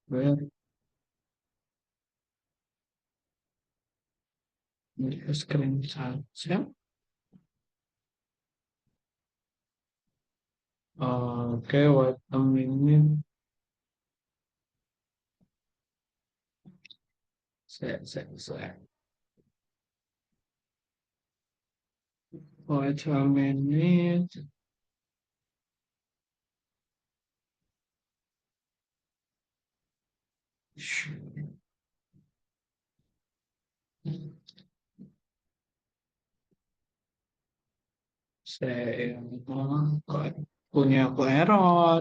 Ber screen saja. Oke, wait a minute. Saya. Wait a minute. Saya kok punya aku error.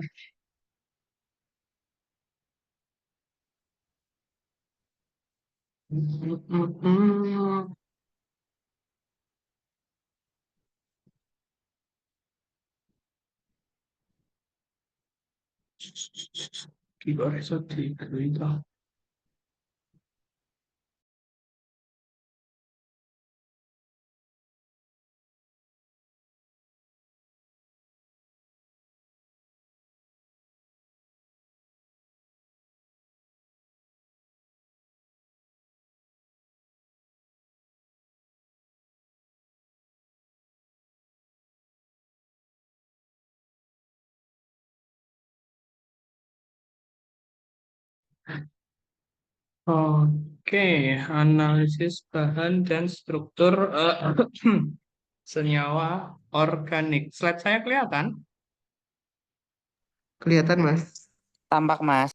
Gimana sih itu? Oke, analisis bahan dan struktur senyawa organik. Slide saya kelihatan? Kelihatan, Mas. Tampak, Mas.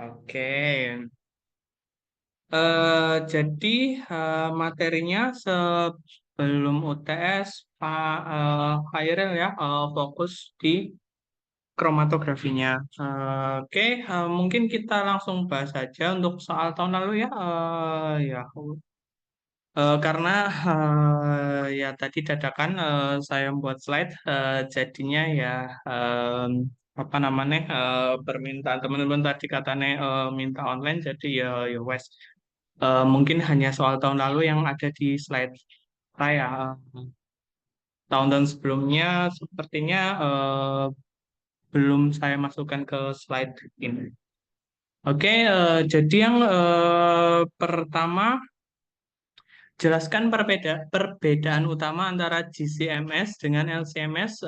Oke. Jadi materinya sebelum UTS Pak Khairil ya fokus di kromatografinya. Oke, mungkin kita langsung bahas saja untuk soal tahun lalu ya. Ya, karena ya tadi dadakan saya membuat slide, jadinya ya apa namanya permintaan teman-teman tadi katanya minta online, jadi ya wes. Mungkin hanya soal tahun lalu yang ada di slide saya. Tahun-tahun sebelumnya sepertinya belum saya masukkan ke slide ini. Oke, jadi yang pertama, jelaskan perbedaan utama antara GCMS dengan LCMS,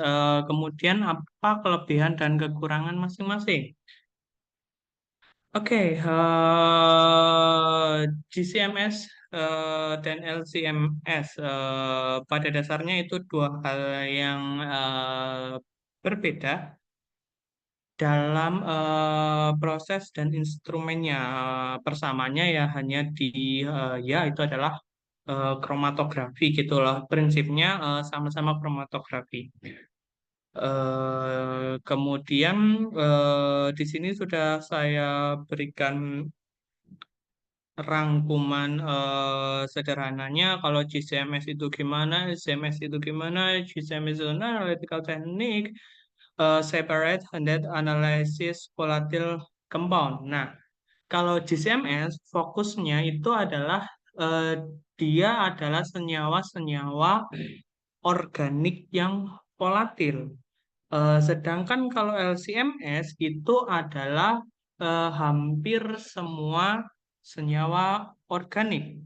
kemudian apa kelebihan dan kekurangan masing-masing. Oke, GCMS dan LCMS pada dasarnya itu dua hal yang berbeda dalam proses dan instrumennya. Persamaannya ya hanya di ya itu adalah kromatografi gitulah. Prinsipnya sama-sama kromatografi. Kemudian di sini sudah saya berikan rangkuman sederhananya. Kalau GCMS itu gimana, GCMS itu gimana, GCMS itu analytical technique, separate handed analysis volatile compound. Nah, kalau GCMS fokusnya itu adalah eh, dia adalah senyawa-senyawa organik yang volatil. Sedangkan kalau LCMS itu adalah hampir semua senyawa organik.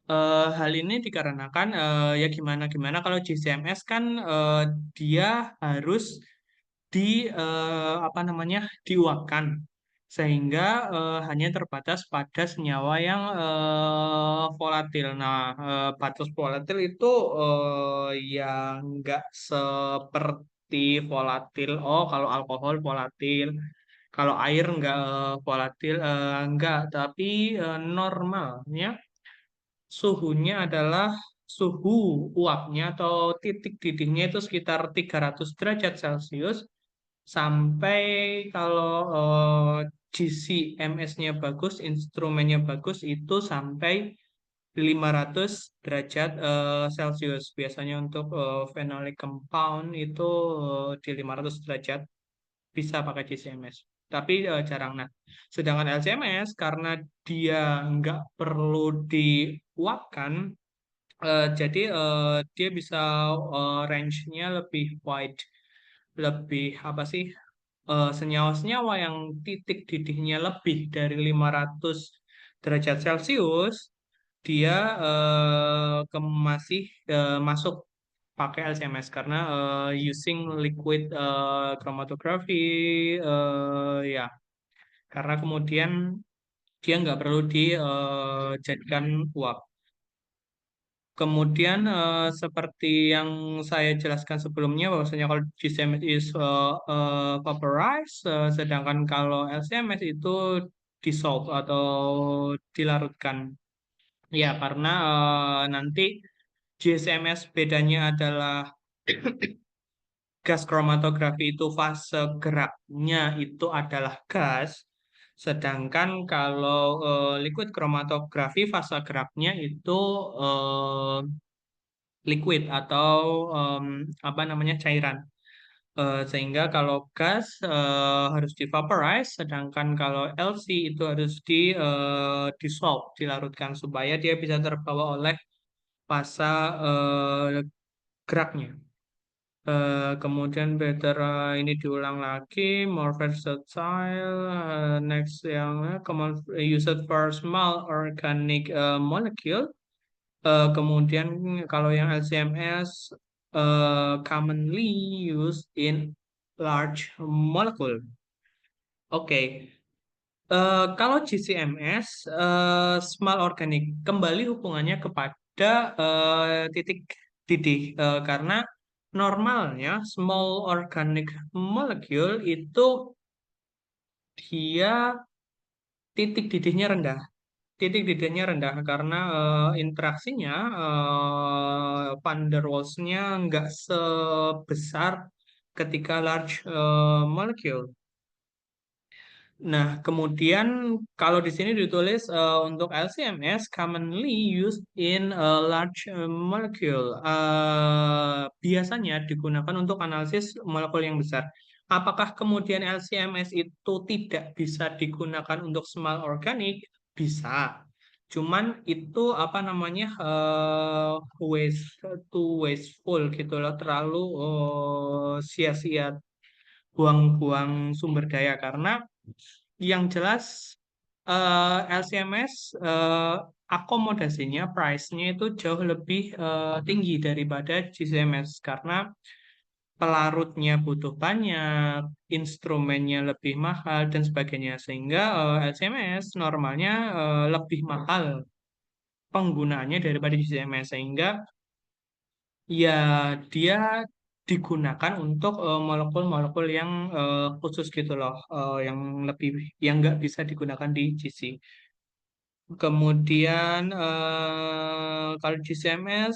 Hal ini dikarenakan ya gimana-gimana kalau GCMS kan dia harus di apa namanya diuapkan sehingga hanya terbatas pada senyawa yang volatil. Nah, batas volatil itu yang nggak seperti volatil. Oh, kalau alkohol volatil, kalau air nggak volatil, nggak. Tapi normalnya suhunya adalah suhu uapnya atau titik didihnya itu sekitar 300 derajat Celcius sampai kalau GCMS-nya bagus, instrumennya bagus itu sampai 500 derajat Celcius. Biasanya untuk phenolic compound itu di 500 derajat bisa pakai GCMS. Tapi jarang. Nah, sedangkan LCMS karena dia nggak perlu diuapkan, jadi dia bisa range-nya lebih wide, lebih apa sih? senyawa-senyawa yang titik didihnya lebih dari 500 derajat Celcius, dia masih masuk pakai LCMS karena using liquid chromatography, ya, karena kemudian dia nggak perlu dijadikan uap. Kemudian seperti yang saya jelaskan sebelumnya bahwasanya kalau GCMS is vaporized, sedangkan kalau LCMS itu dissolve atau dilarutkan. Ya, karena nanti GCMS bedanya adalah gas kromatografi itu fase geraknya itu adalah gas, sedangkan kalau liquid kromatografi fase geraknya itu eh, liquid atau em, apa namanya cairan. Sehingga kalau gas harus di vaporize, sedangkan kalau LC itu harus dissolve, dilarutkan supaya dia bisa terbawa oleh fase geraknya. Kemudian better ini diulang lagi, more versatile. Next yang common used for small organic molecule. Kemudian kalau yang LCMS commonly used in large molecule. Oke. Kalau GCMS small organic kembali hubungannya kepada titik didih. Karena normalnya small organic molecule itu dia titik didihnya rendah. Titik didihnya rendah karena interaksinya van der Waals-nya nggak sebesar ketika large molecule. Nah, kemudian kalau di sini ditulis untuk LCMS commonly used in a large molecule. Biasanya digunakan untuk analisis molekul yang besar. Apakah kemudian LCMS itu tidak bisa digunakan untuk small organic? Bisa. Cuman itu apa namanya waste too wasteful gitu loh, terlalu sia-sia, buang-buang sumber daya karena yang jelas LCMS akomodasinya, price-nya itu jauh lebih tinggi daripada GCMS karena pelarutnya butuh banyak, instrumennya lebih mahal dan sebagainya sehingga LCMS normalnya lebih mahal penggunaannya daripada GCMS sehingga ya dia digunakan untuk molekul-molekul yang khusus gitu loh, yang lebih yang nggak bisa digunakan di GC. Kemudian kalau GCMS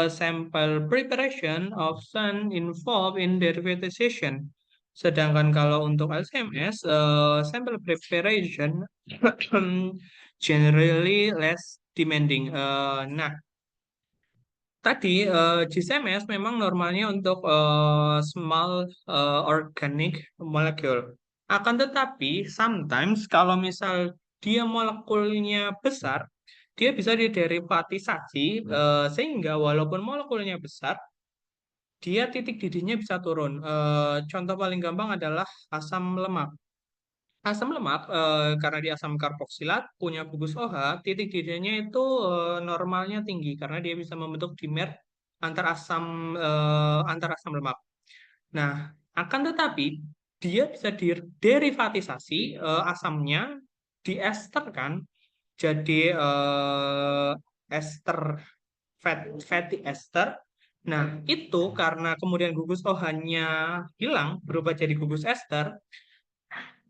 sample preparation often involved in derivatization. Sedangkan kalau untuk LCMS sample preparation generally less demanding. Nah, tadi GCMS memang normalnya untuk small organic molecule. Akan tetapi sometimes kalau misal dia molekulnya besar, dia bisa diderivatisasi sehingga walaupun molekulnya besar, dia titik didihnya bisa turun. Contoh paling gampang adalah asam lemak. Asam lemak karena dia asam karboksilat punya gugus OH, titik didihnya itu normalnya tinggi karena dia bisa membentuk dimer antar asam lemak. Nah, akan tetapi dia bisa diderivatisasi asamnya diesterkan jadi ester fatty ester. Nah, itu karena kemudian gugus OH-nya hilang berubah jadi gugus ester,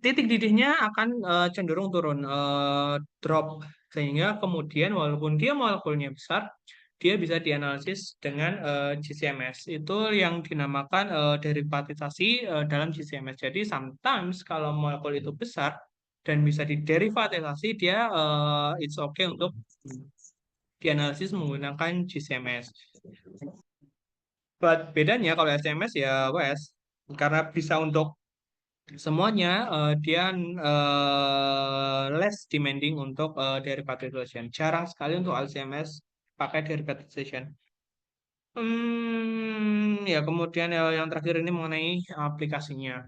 titik didihnya akan cenderung turun, drop, sehingga kemudian walaupun dia molekulnya besar, dia bisa dianalisis dengan GCMS. Itu yang dinamakan derivatisasi dalam GCMS. Jadi sometimes kalau molekul itu besar dan bisa diderivatisasi, dia it's okay untuk dianalisis menggunakan GCMS. But bedanya kalau SCMS ya wes, karena bisa untuk semuanya, dia less demanding untuk derivatization. Jarang sekali untuk LCMS pakai derivatization. Ya kemudian yang terakhir ini mengenai aplikasinya.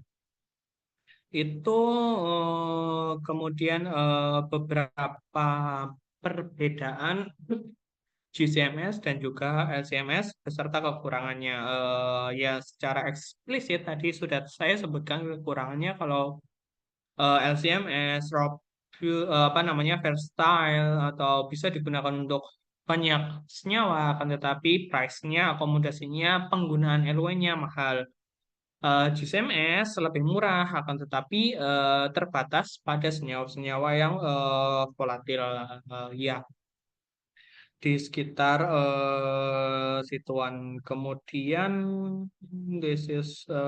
itu kemudian beberapa perbedaan GCMS dan juga LCMS beserta kekurangannya. Ya, secara eksplisit tadi sudah saya sebutkan kekurangannya kalau LCMS, apa namanya, versatile atau bisa digunakan untuk banyak senyawa, akan tetapi price-nya, akomodasinya, penggunaan LW-nya mahal. GCMS lebih murah, akan tetapi terbatas pada senyawa-senyawa yang volatil. Ya, di sekitar situan. Kemudian,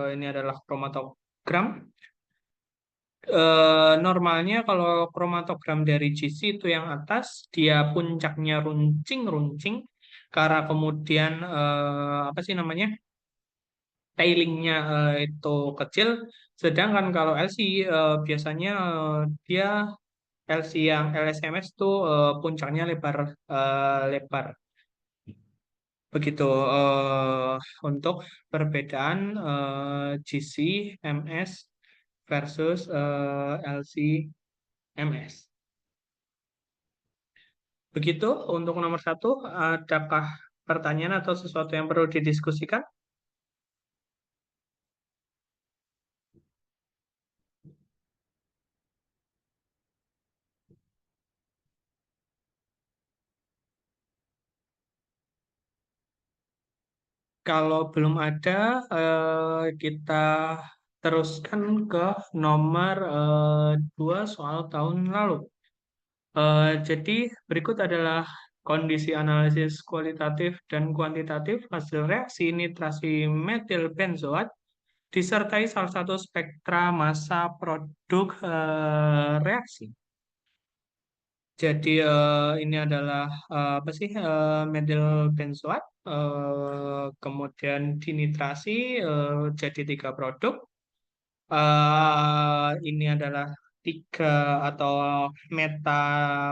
ini adalah kromatogram. Normalnya kalau kromatogram dari GC itu yang atas, dia puncaknya runcing-runcing, karena kemudian apa sih namanya, tailingnya itu kecil. Sedangkan kalau LC biasanya dia LC yang LSMS itu puncaknya lebar, lebar. Begitu untuk perbedaan GC MS versus LC MS. Begitu untuk nomor satu, adakah pertanyaan atau sesuatu yang perlu didiskusikan? Kalau belum ada, kita teruskan ke nomor dua soal tahun lalu. Jadi berikut adalah kondisi analisis kualitatif dan kuantitatif hasil reaksi nitrasi metil benzoat disertai salah satu spektra massa produk reaksi. Jadi ini adalah apa sih, metil benzoat, kemudian dinitrasi jadi tiga produk. Ini adalah tiga atau meta,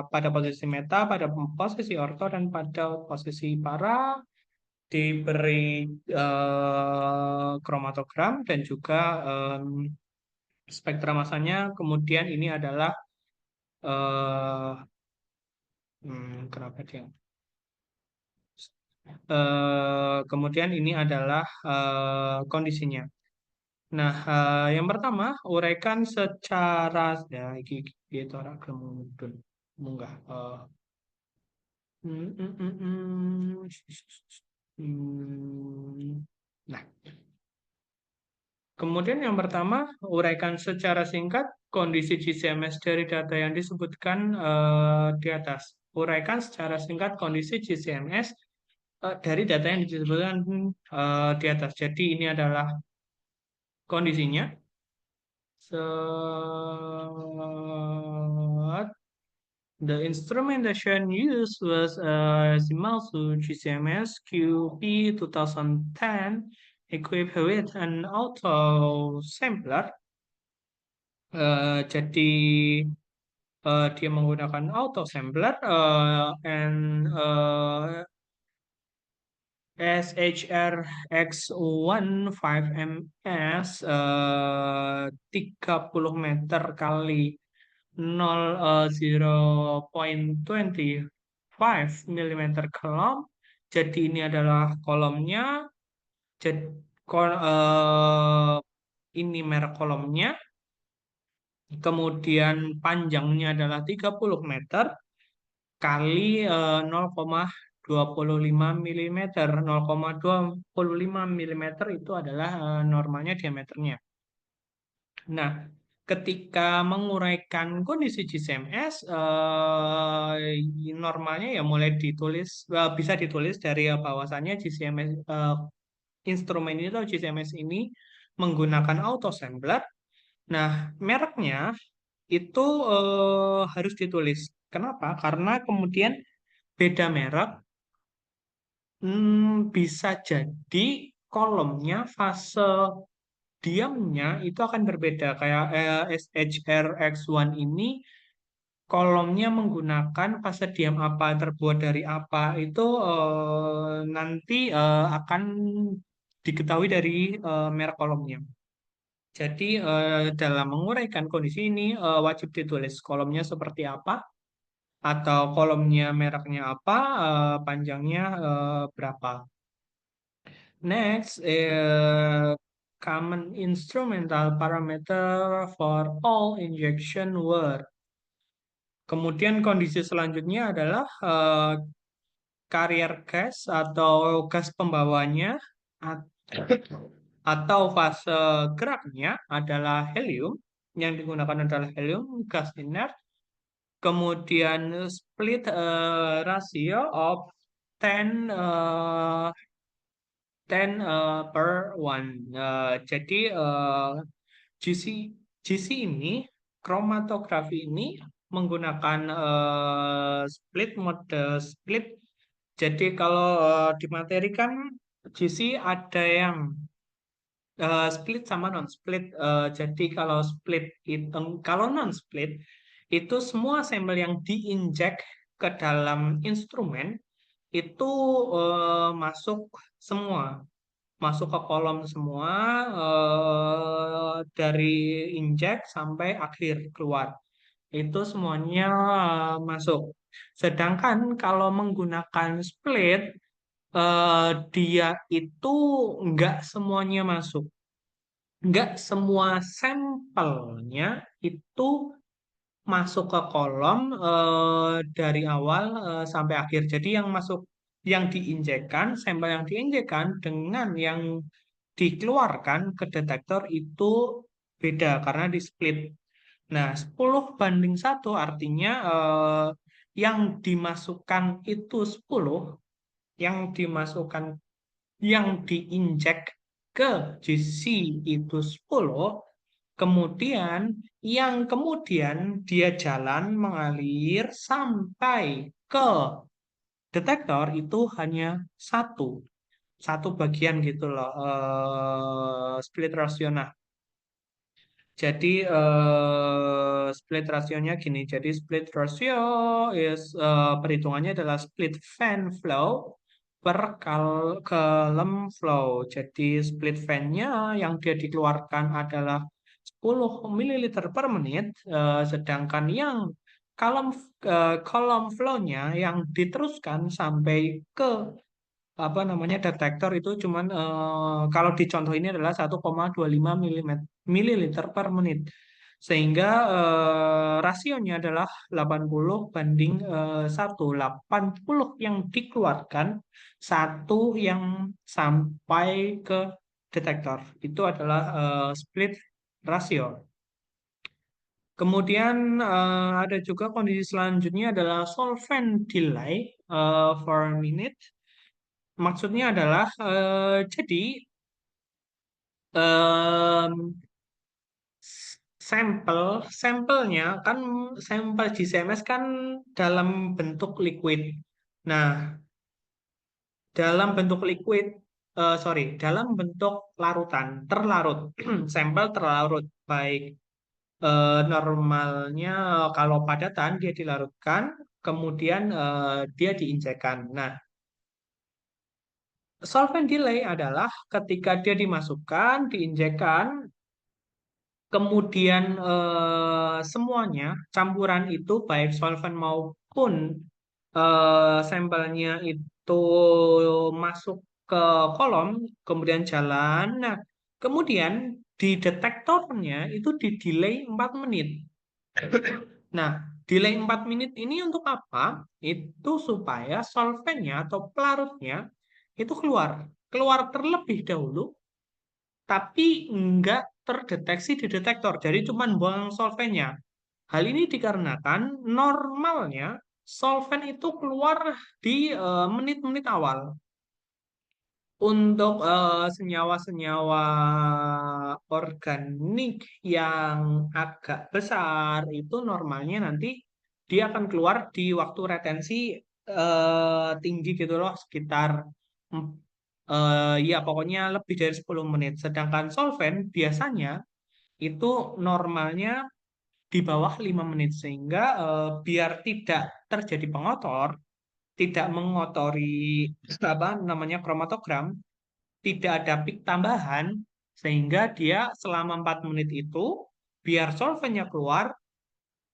pada posisi meta, pada posisi orto, dan pada posisi para, diberi kromatogram dan juga spektra masanya. Kemudian ini adalah eh, kenapa dia? Kemudian ini adalah kondisinya. Nah, yang pertama, uraikan secara ya itu ora kemudian munggah. Mm, mm, mm, mm. Hmm. Nah, kemudian yang pertama, uraikan secara singkat kondisi GCMS dari data yang disebutkan di atas. Uraikan secara singkat kondisi GCMS dari data yang disebutkan di atas. Jadi ini adalah kondisinya. The instrumentation used was Shimadzu GCMS QP 2010 equipped with an auto sampler. Jadi dia menggunakan auto sampler and SHR X15MS 30 meter kali 0,25 mm kolom. Jadi ini adalah kolomnya. Jadi ini merek kolomnya. Kemudian panjangnya adalah 30 meter kali 0,25 mm. 0,25 mm itu adalah normalnya diameternya. Nah, ketika menguraikan kondisi GCMS, normalnya ya mulai ditulis, bisa ditulis dari bahwasannya GCMS, instrumen ini atau GCMS ini menggunakan autosampler. Nah, mereknya itu harus ditulis. Kenapa? Karena kemudian beda merek, bisa jadi kolomnya, fase diamnya itu akan berbeda. Kayak SHRX1 ini kolomnya menggunakan fase diam apa, terbuat dari apa, itu nanti akan diketahui dari merek kolomnya. Jadi dalam menguraikan kondisi ini wajib ditulis kolomnya seperti apa atau kolomnya mereknya apa, panjangnya berapa. Next, common instrumental parameter for all injection were. Kemudian kondisi selanjutnya adalah carrier gas atau gas pembawanya at- atau fase geraknya adalah helium. Yang digunakan adalah helium, gas inert. Kemudian split ratio of 10 per 1. Jadi GC GC ini, kromatografi ini menggunakan split mode split. Jadi kalau di materi kan GC ada yang split sama non split. Jadi kalau split itu, kalau non split itu semua sampel yang diinjek ke dalam instrumen itu masuk semua, masuk ke kolom semua, dari injek sampai akhir keluar itu semuanya masuk. Sedangkan kalau menggunakan split, dia itu nggak semuanya masuk, nggak semua sampelnya itu masuk ke kolom dari awal sampai akhir. Jadi yang masuk, yang diinjekkan, sampel yang diinjekkan dengan yang dikeluarkan ke detektor itu beda karena di split. Nah, 10:1 artinya yang dimasukkan itu 10, yang dimasukkan, yang diinjek ke GC itu 10, kemudian yang kemudian dia jalan mengalir sampai ke detektor itu hanya satu, satu bagian gitu loh, split ratio. Nah, jadi split rasionya gini. Jadi split rasio is perhitungannya adalah split fan flow per column flow. Jadi split fan-nya yang dia dikeluarkan adalah 10 ml per menit, sedangkan yang column column flow-nya yang diteruskan sampai ke apa namanya detektor itu cuman kalau di contoh ini adalah 1,25 mililiter per menit, sehingga rasionya adalah 80:1, 80 yang dikeluarkan, satu yang sampai ke detektor. Itu adalah split rasio. Kemudian ada juga kondisi selanjutnya adalah solvent delay for a minute. Maksudnya adalah jadi em, sampelnya kan, sampel GCMS kan dalam bentuk liquid. Nah, dalam bentuk liquid, sorry, dalam bentuk larutan, terlarut, sampel terlarut, baik normalnya kalau padatan dia dilarutkan, kemudian dia diinjekkan. Nah, solvent delay adalah ketika dia dimasukkan, diinjekkan, kemudian semuanya campuran itu baik solvent maupun sampelnya itu masuk ke kolom, kemudian jalan. Nah, kemudian di detektornya itu di delay 4 menit. Nah, delay 4 menit ini untuk apa? Itu supaya solventnya atau pelarutnya itu keluar. Keluar terlebih dahulu, tapi nggak terdeteksi di detektor. Jadi cuma buang solvennya. Hal ini dikarenakan normalnya solven itu keluar di menit-menit awal. Untuk senyawa-senyawa organik yang agak besar itu normalnya nanti dia akan keluar di waktu retensi tinggi gitu loh, sekitar mm, ya pokoknya lebih dari 10 menit. Sedangkan solvent biasanya itu normalnya di bawah 5 menit, sehingga biar tidak terjadi pengotor, tidak mengotori apa namanya kromatogram, tidak ada peak tambahan, Sehingga dia selama 4 menit itu, biar solvennya keluar,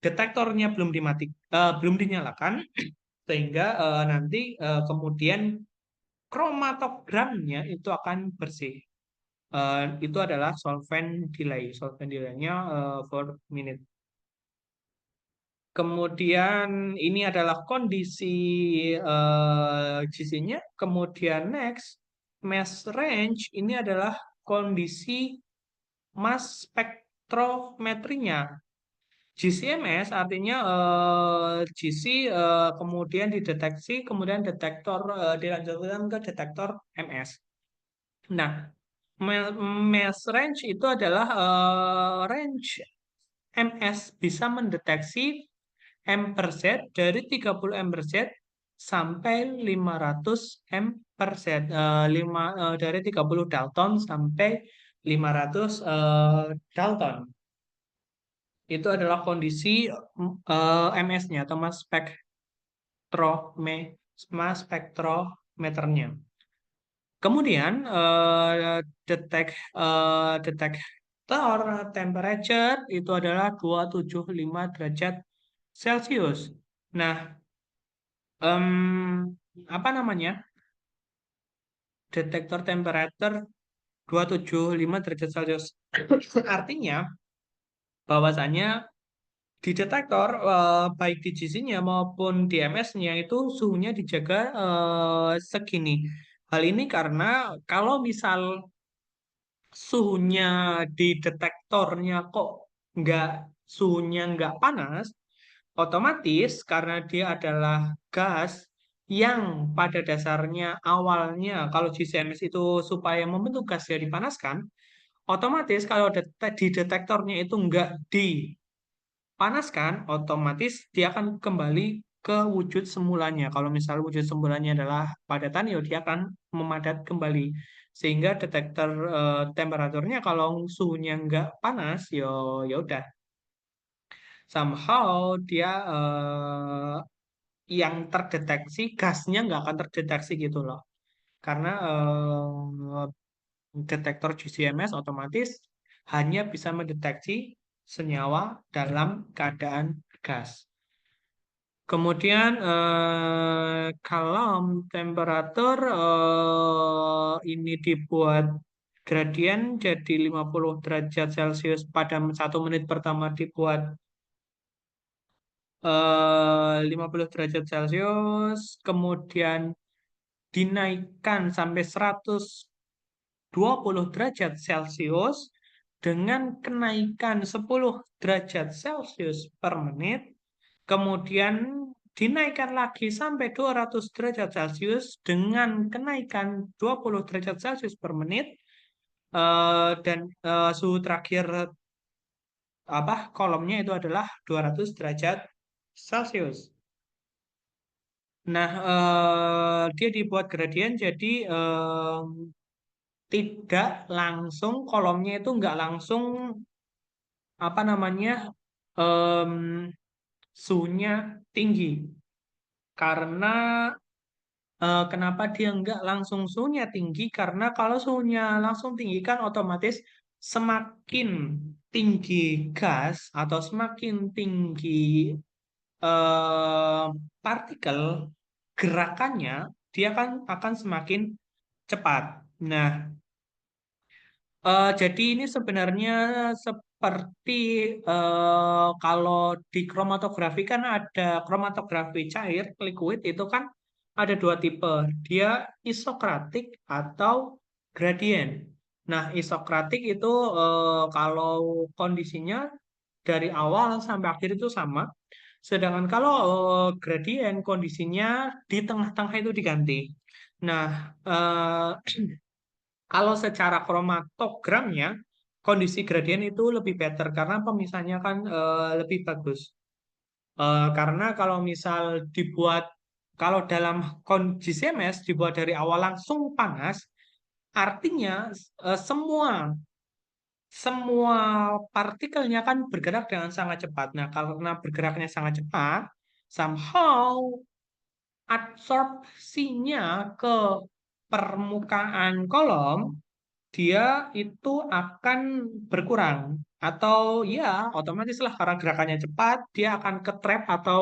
detektornya belum dinyalakan, sehingga nanti kemudian kromatogramnya itu akan bersih. Itu adalah solvent delay. Solvent delay-nya 4 minute. Kemudian ini adalah kondisi GC-nya. Kemudian next, mass range ini adalah kondisi mass spektrometrinya. GCMS artinya GC kemudian dideteksi, kemudian detektor dilanjutkan ke detektor MS. Nah, mass range itu adalah range MS bisa mendeteksi M per Z dari 30 M per Z sampai 500 M per Z. Dari 30 Dalton sampai 500 Dalton. Itu adalah kondisi MS-nya atau mass spektrometernya. Kemudian detektor temperature itu adalah 275 derajat Celcius. Nah, apa namanya? Detektor temperature 275 derajat Celcius. Artinya bahwasannya di detektor baik di GC-nya maupun di MS-nya itu suhunya dijaga segini. Hal ini karena kalau misal suhunya di detektornya kok nggak suhunya nggak panas, otomatis karena dia adalah gas yang pada dasarnya awalnya kalau GCMS itu supaya membentuk gas yang dipanaskan, otomatis kalau di detektornya itu nggak dipanaskan, otomatis dia akan kembali ke wujud semulanya. Kalau misal wujud semulanya adalah padatan, ya dia akan memadat kembali. Sehingga detektor temperaturnya kalau suhunya nggak panas, ya udah. Somehow dia yang terdeteksi gasnya nggak akan terdeteksi gitu loh. Karena detektor GCMS otomatis hanya bisa mendeteksi senyawa dalam keadaan gas. Kemudian kalau temperatur ini dibuat gradien jadi 50 derajat Celcius pada 1 menit pertama dibuat 50 derajat Celcius, kemudian dinaikkan sampai 120 derajat Celcius dengan kenaikan 10 derajat Celcius per menit, kemudian dinaikkan lagi sampai 200 derajat Celcius dengan kenaikan 20 derajat Celcius per menit, dan suhu terakhir kolomnya itu adalah 200 derajat Celcius. Nah, dia dibuat gradien jadi tidak langsung kolomnya itu nggak langsung apa namanya em, suhunya tinggi. Karena kenapa dia nggak langsung suhunya tinggi? Karena kalau suhunya langsung tinggi kan otomatis semakin tinggi gas atau semakin tinggi eh, partikel gerakannya dia kan akan semakin cepat. Nah, jadi ini sebenarnya seperti kalau di kromatografi kan ada kromatografi cair, liquid itu kan ada dua tipe. Dia isokratik atau gradien. Nah, isokratik itu kalau kondisinya dari awal sampai akhir itu sama. Sedangkan kalau gradien kondisinya di tengah-tengah itu diganti. Nah, kalau secara kromatogramnya, kondisi gradien itu lebih better karena pemisahnya kan lebih bagus. Karena kalau misal dibuat, kalau dalam kondisi CMS dibuat dari awal langsung panas, artinya semua semua partikelnya kan bergerak dengan sangat cepat. Nah, karena bergeraknya sangat cepat, somehow absorpsinya ke permukaan kolom dia itu akan berkurang atau ya otomatis lah karena gerakannya cepat dia akan ke trap atau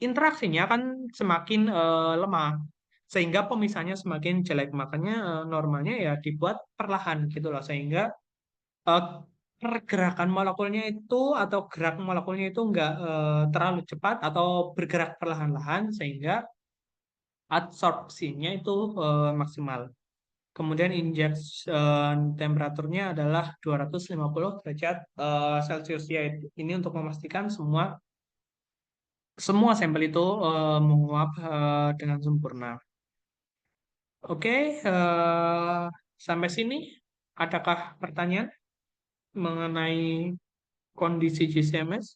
interaksinya akan semakin lemah sehingga pemisahnya semakin jelek makanya normalnya ya dibuat perlahan gitu loh sehingga eh, pergerakan molekulnya itu atau gerak molekulnya itu nggak terlalu cepat atau bergerak perlahan-lahan sehingga adsorpsinya itu maksimal. Kemudian temperaturnya adalah 250 derajat Celcius ya. Ini untuk memastikan semua semua sampel itu menguap dengan sempurna. Oke, sampai sini adakah pertanyaan mengenai kondisi GCMS?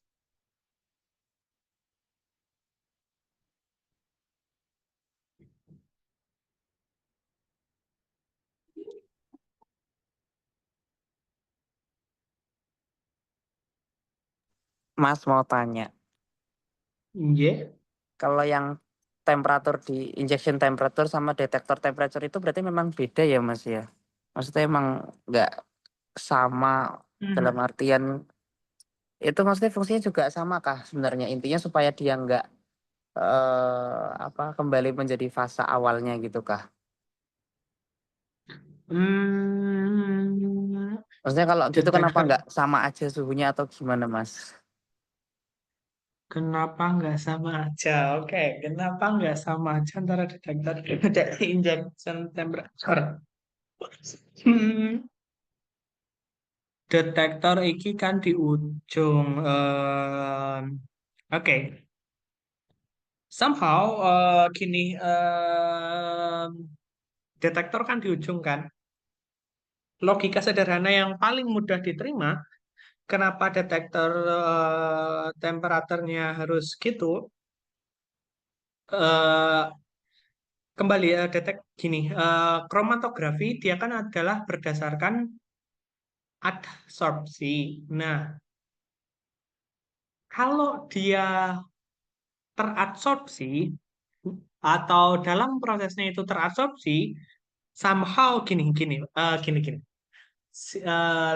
Mas mau tanya, Iya. kalau yang temperatur di injection temperature sama detektor temperature itu berarti memang beda ya Mas ya? Maksudnya emang nggak sama dalam Hmm. artian itu maksudnya fungsinya juga sama kah sebenarnya intinya supaya dia nggak apa kembali menjadi fase awalnya gitu kah? Hmm, Maksudnya kalau gitu kenapa detektor. nggak sama aja suhunya atau gimana Mas? Kenapa nggak sama aja? Oke, kenapa nggak sama aja antara detektor dan injection temperature? Hmm, detektor iki kan di ujung. Oke, somehow gini, detektor kan di ujung kan. Logika sederhana yang paling mudah diterima, kenapa detektor temperaturnya harus gitu? eh, Kembali detek gini, kromatografi dia kan adalah berdasarkan adsorpsi. Nah, kalau dia teradsorpsi atau dalam prosesnya itu teradsorpsi, somehow gini gini gini gini.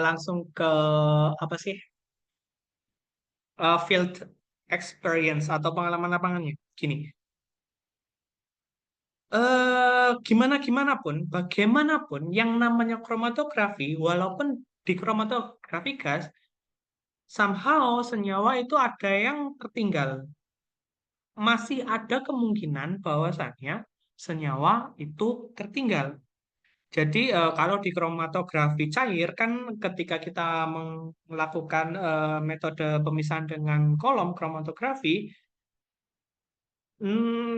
Langsung ke apa sih field experience atau pengalaman lapangannya. Gini, gimana gimana pun, bagaimanapun yang namanya kromatografi, walaupun di kromatografi gas somehow senyawa itu ada yang tertinggal. Masih ada kemungkinan bahwasannya senyawa itu tertinggal. Jadi kalau di kromatografi cair kan ketika kita melakukan metode pemisahan dengan kolom kromatografi,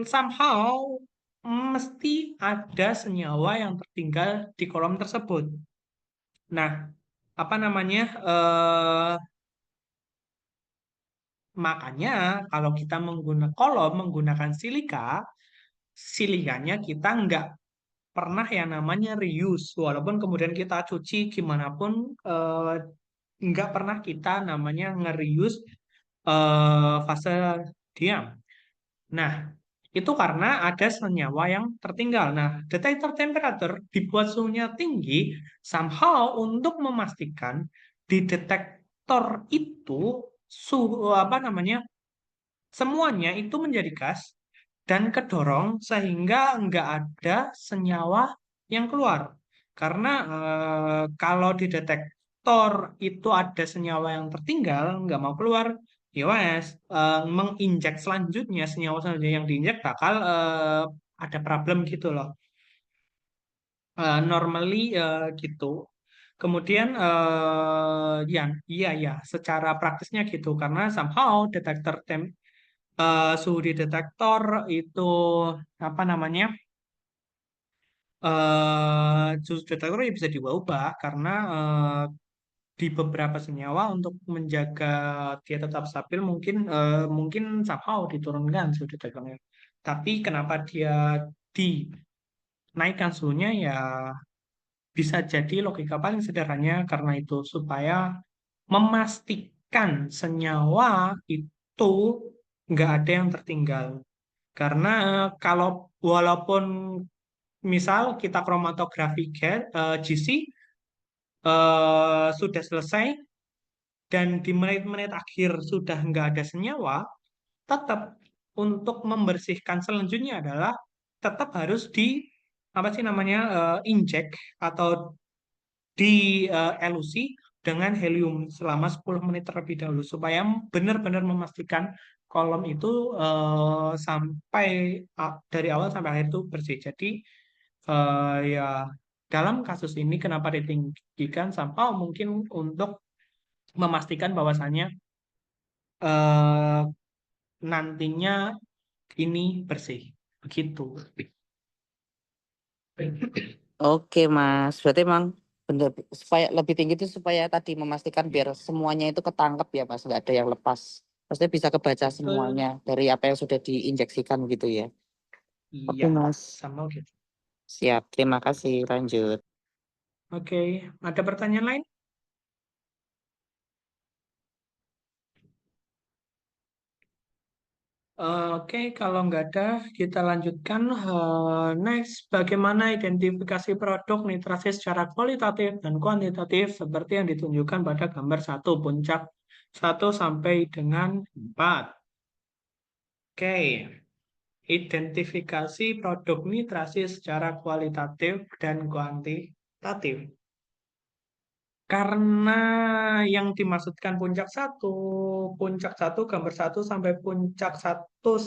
somehow mesti ada senyawa yang tertinggal di kolom tersebut. Nah, apa namanya? Makanya kalau kita menggunakan kolom menggunakan silika, silikanya kita nggak pernah yang namanya reuse. Walaupun kemudian kita cuci gimana pun nggak pernah kita namanya nge-reuse fase diam. Nah, itu karena ada senyawa yang tertinggal. Nah, detektor temperatur dibuat suhunya tinggi somehow untuk memastikan di detektor itu suhu apa namanya semuanya itu menjadi gas dan kedorong sehingga nggak ada senyawa yang keluar. Karena kalau di detektor itu ada senyawa yang tertinggal, nggak mau keluar, ya wes, menginjek selanjutnya senyawa selanjutnya yang diinjek bakal ada problem gitu loh. Normally gitu. Kemudian ya, iya ya, secara praktisnya gitu karena somehow detektor suhu di detektor itu apa namanya suhu detektor ya bisa diubah karena di beberapa senyawa untuk menjaga dia tetap stabil mungkin somehow diturunkan suhu detektornya. Tapi kenapa dia dinaikkan suhunya ya bisa jadi logika paling sederhananya karena itu supaya memastikan senyawa itu nggak ada yang tertinggal. Karena kalau walaupun Misal kita kromatografi GC sudah selesai dan di menit-menit akhir sudah nggak ada senyawa, tetap untuk membersihkan selanjutnya adalah tetap harus di apa sih namanya injek atau dielusi dengan helium selama 10 menit terlebih dahulu supaya benar-benar memastikan kolom itu sampai dari awal sampai akhir itu bersih. Jadi ya dalam kasus ini kenapa ditinggikan sampah mungkin untuk memastikan bahwasannya eh, nantinya ini bersih. Begitu. Oke Mas, berarti emang bener supaya lebih tinggi itu supaya tadi memastikan biar semuanya itu ketangkep ya Mas, nggak ada yang lepas. Maksudnya bisa kebaca Betul. semuanya dari apa yang sudah diinjeksikan gitu ya. Oke Iya, Mas, sama gitu. siap. Terima kasih. Lanjut. Oke, ada pertanyaan lain? Oke, kalau nggak ada, kita lanjutkan. Next, bagaimana identifikasi produk nitrasi secara kualitatif dan kuantitatif seperti yang ditunjukkan pada gambar satu puncak 1 sampai dengan 4. Oke, identifikasi produk nitrasi secara kualitatif dan kuantitatif. Karena yang dimaksudkan puncak satu, gambar satu sampai puncak satu,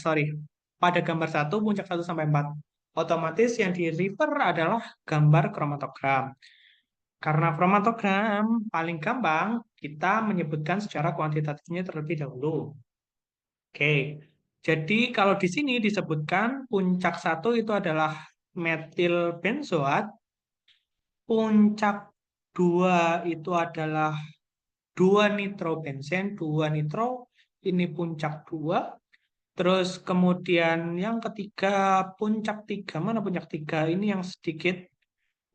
sorry, pada gambar satu, puncak 1 sampai 4. Otomatis yang di refer adalah gambar kromatogram. Karena kromatogram paling gampang, kita menyebutkan secara kuantitatifnya terlebih dahulu. Oke, jadi kalau di sini disebutkan puncak satu itu adalah metil benzoat, puncak dua itu adalah 2 nitrobenzen, 2 nitro, ini puncak 2. Terus kemudian yang ketiga, puncak 3. Mana puncak 3? Ini yang sedikit.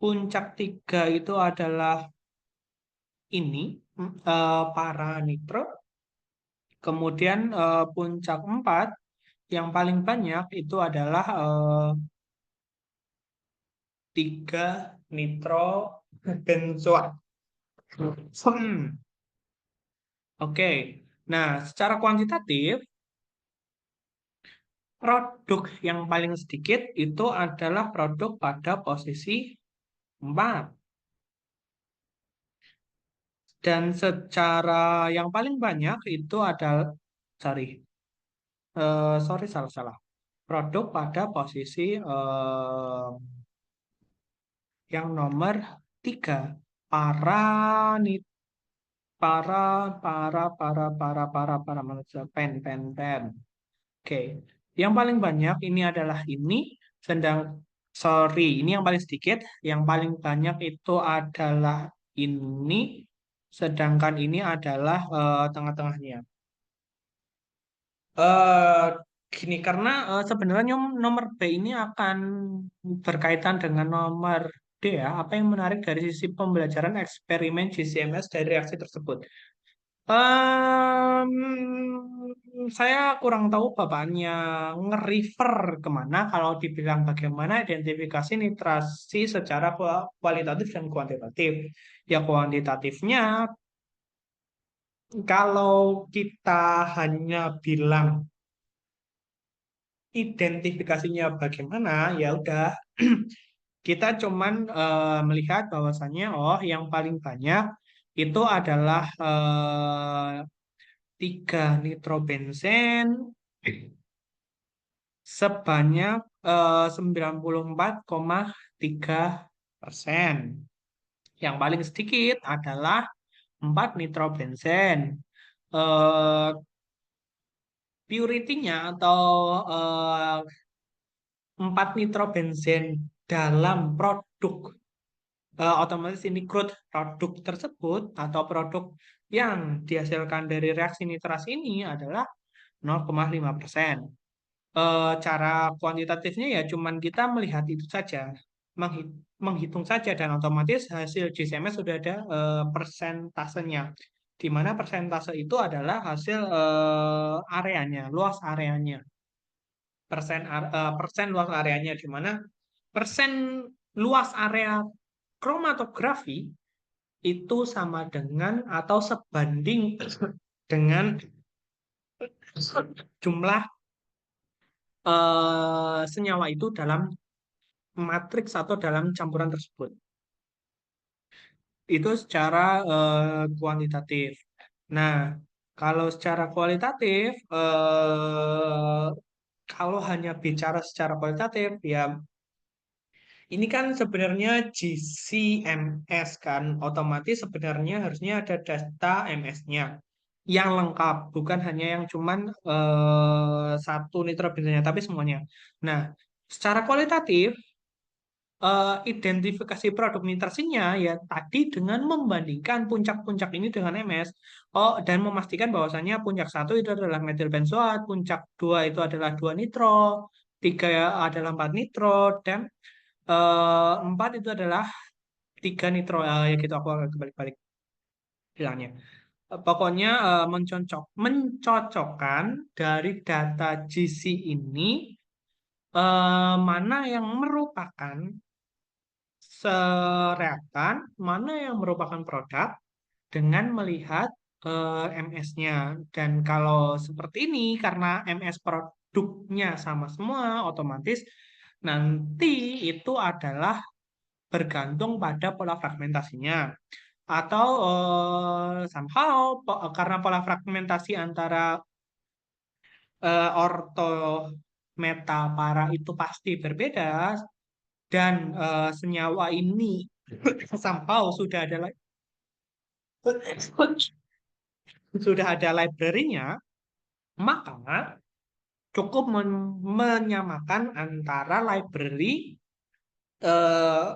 Puncak 3 itu adalah ini, para nitro. Kemudian puncak 4 yang paling banyak itu adalah 3 nitro benzoat. Hmm, Oke. Nah, secara kuantitatif, produk yang paling sedikit itu adalah produk pada posisi 4. Dan secara yang paling banyak itu adalah, sorry, sorry salah-salah. Produk pada posisi yang nomor 3. Para, nit, para, mana tuh? Pen. Oke. Yang paling banyak ini adalah ini, sedang, sorry, ini yang paling sedikit. Yang paling banyak itu adalah ini, sedangkan ini adalah tengah-tengahnya. eh Gini, karena sebenarnya nomor B ini akan berkaitan dengan nomor D ya. Apa yang menarik dari sisi pembelajaran eksperimen GCMS dari reaksi tersebut? Em, saya kurang tahu bapaknya nge-refer kemana kalau dibilang bagaimana identifikasi nitrasi secara kualitatif dan kuantitatif. Ya kuantitatifnya, kalau kita hanya bilang identifikasinya bagaimana, ya udah kita cuman melihat bahwasannya oh yang paling banyak itu adalah 3 nitrobenzen sebanyak 94,3%. Yang paling sedikit adalah 4 nitrobenzen. Eh, Purity-nya atau eh, 4 nitrobenzen dalam produk otomatis ini crude produk tersebut atau produk yang dihasilkan dari reaksi nitrasi ini adalah 0,5%. Cara kuantitatifnya ya cuman kita melihat itu saja, menghitung saja dan otomatis hasil GCMS sudah ada persentasenya. Di mana persentase itu adalah hasil areanya, luas areanya. persen luas areanya, di mana persen luas area kromatografi itu sama dengan atau sebanding dengan jumlah senyawa itu dalam matriks atau dalam campuran tersebut. Itu secara kuantitatif. Nah, kalau secara kualitatif, kalau hanya bicara secara kualitatif, ya ini kan sebenarnya GCMS kan, otomatis sebenarnya harusnya ada data MS-nya yang lengkap, bukan hanya yang cuman satu nitrobenzennya, tapi semuanya. Nah, secara kualitatif, identifikasi produk nitrasinya ya tadi dengan membandingkan puncak-puncak ini dengan MS. Oh, dan memastikan bahwasannya puncak satu itu adalah metil benzoat, puncak dua itu adalah 2 nitro, tiga adalah 4 nitro, dan empat itu adalah 3 nitro. Ya gitu aku agak kebalik-balik bilangnya. Pokoknya mencocokkan dari data GC ini mana yang merupakan reaktan, mana yang merupakan produk dengan melihat MS-nya. Dan kalau seperti ini, karena MS produknya sama semua, otomatis nanti itu adalah bergantung pada pola fragmentasinya. Atau somehow karena pola fragmentasi antara orto meta para itu pasti berbeda, dan senyawa ini somehow sudah ada library-nya, maka cukup menyamakan antara library eh,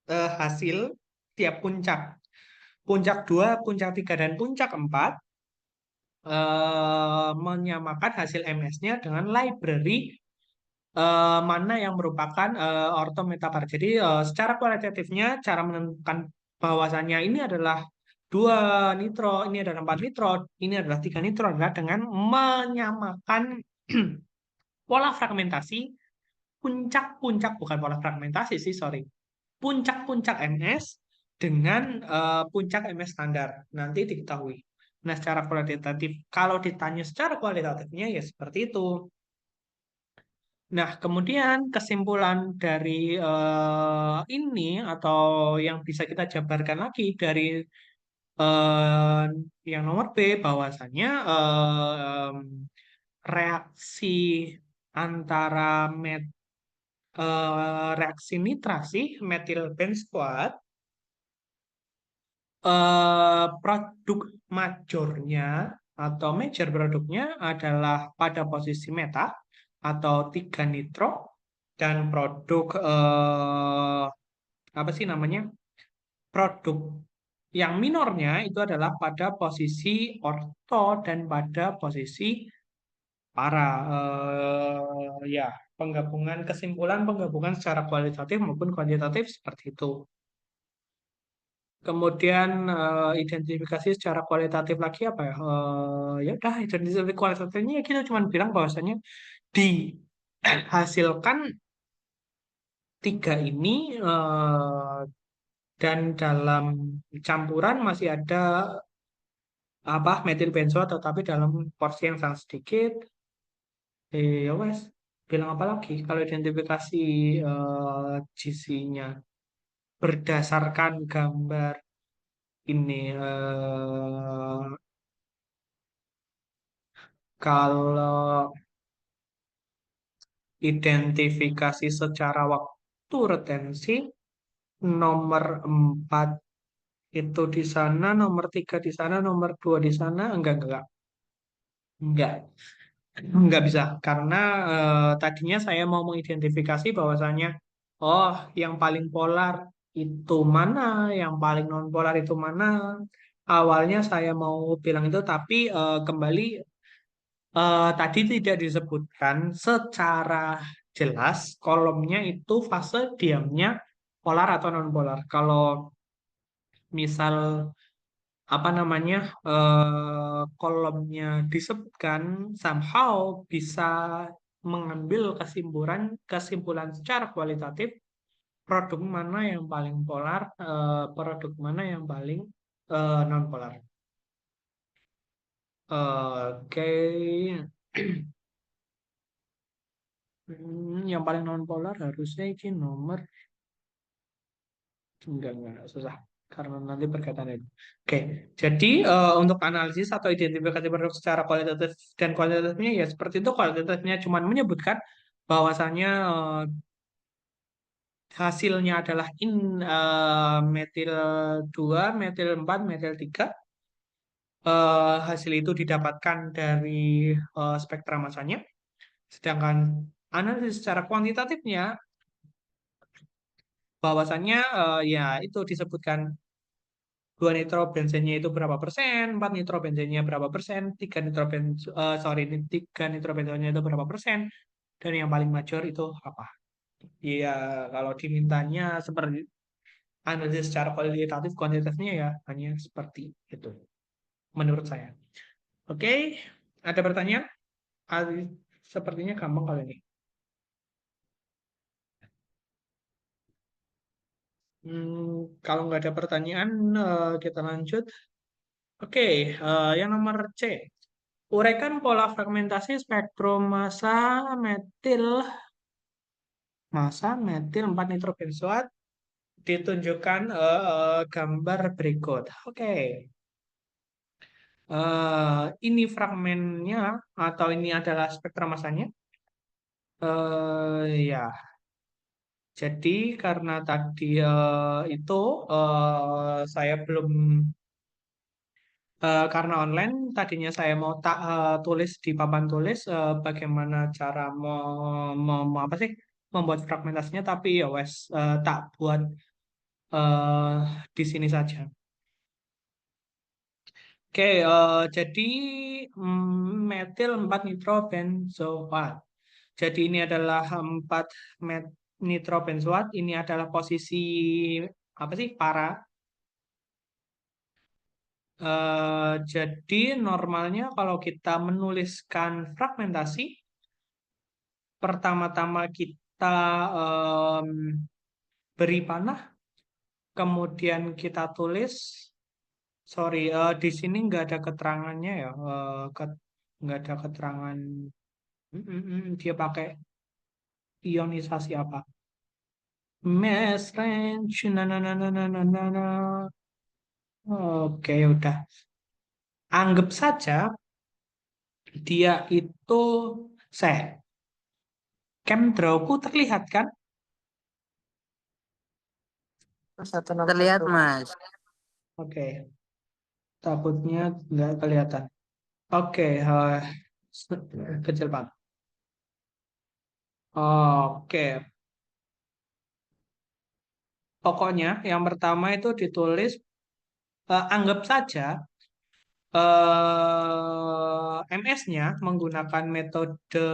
hasil tiap puncak. Puncak 2, puncak 3, dan puncak 4 menyamakan hasil MS-nya dengan library mana yang merupakan ortometapar. Jadi secara kualitatifnya, cara menentukan bahwasannya ini adalah 2 nitro, ini adalah 4 nitro, ini adalah 3 nitro adalah dengan menyamakan pola fragmentasi puncak-puncak, bukan pola fragmentasi sih, sorry. Puncak-puncak MS dengan puncak MS standar. Nanti diketahui. Nah, secara kualitatif, kalau ditanya secara kualitatifnya ya seperti itu. Nah, kemudian kesimpulan dari ini atau yang bisa kita jabarkan lagi dari eh, yang nomor B, bahwasannya reaksi antara reaksi nitrasi metil benzoat, produk majornya atau major produknya adalah pada posisi meta atau 3 nitro, dan produk apa sih namanya, produk yang minornya itu adalah pada posisi orto dan pada posisi para ya penggabungan, kesimpulan penggabungan secara kualitatif maupun kuantitatif seperti itu. Kemudian identifikasi secara kualitatif lagi apa ya? Ya udah, identifikasi kualitatifnya ya kita cuma bilang bahwasanya dihasilkan tiga ini dan dalam campuran masih ada apa metil benzoat, tetapi dalam porsi yang sangat sedikit. Ya wes, bilang apa lagi? Kalau identifikasi GC-nya berdasarkan gambar ini, kalau identifikasi secara waktu retensi, nomor 4 itu di sana, nomor 3 di sana, nomor 2 di sana, enggak, enggak bisa. Karena tadinya saya mau mengidentifikasi bahwasannya, oh, yang paling polar itu mana, yang paling non polar itu mana. Awalnya saya mau bilang itu, tapi kembali tadi tidak disebutkan secara jelas kolomnya itu fase diamnya polar atau non polar. Kalau misal apa namanya kolomnya disebutkan somehow bisa mengambil kesimpulan kesimpulan secara kualitatif produk mana yang paling polar, produk mana yang paling non polar. Oke. Yang paling non polar harusnya ini nomor enggak susah karena nanti berkaitan itu. Oke, jadi untuk analisis atau identifikasi produk secara kualitatif dan kualitatifnya ya seperti itu, kualitatifnya cuma menyebutkan bahwasannya hasilnya adalah metil 2 metil 4 metil 3. Hasil itu didapatkan dari spektra masanya. Sedangkan analisis secara kuantitatifnya bahwasannya ya itu disebutkan 2 nitrobenzennya itu berapa persen, 4 nitrobenzennya berapa persen, 3 3 nitrobenzennya itu berapa persen, dan yang paling major itu apa. Ya, kalau dimintanya seperti analisis secara kualitatif, kuantitatifnya ya hanya seperti itu, menurut saya. Oke, ada pertanyaan? Ah, sepertinya gampang kali ini. Kalau nggak ada pertanyaan, kita lanjut. Oke, yang nomor C. Uraikan pola fragmentasi spektrum massa metil 4 nitrobenzoat ditunjukkan gambar berikut. Oke, ini fragmennya atau ini adalah spektrum massanya. Ya, jadi karena tadi itu saya belum karena online tadinya saya mau tak tulis di papan tulis bagaimana cara apa sih membuat fragmentasinya, tapi ya wes tak buat eh, di sini saja. Oke, jadi metil 4 nitrobenzoat. Jadi ini adalah 4 nitrobenzoat. Ini adalah posisi apa sih para. Jadi normalnya kalau kita menuliskan fragmentasi, pertama-tama kita em, beri panah, kemudian kita tulis. Sorry, di sini nggak ada keterangannya ya, nggak ada keterangan. Dia pakai ionisasi apa? Mass range, na. Oke, udah. Anggap saja dia itu saya. Chemdrawku terlihat kan? Terlihat, Mas. Oke, takutnya nggak kelihatan. Oke, kecil banget. Oke, pokoknya yang pertama itu ditulis, anggap saja MS-nya menggunakan metode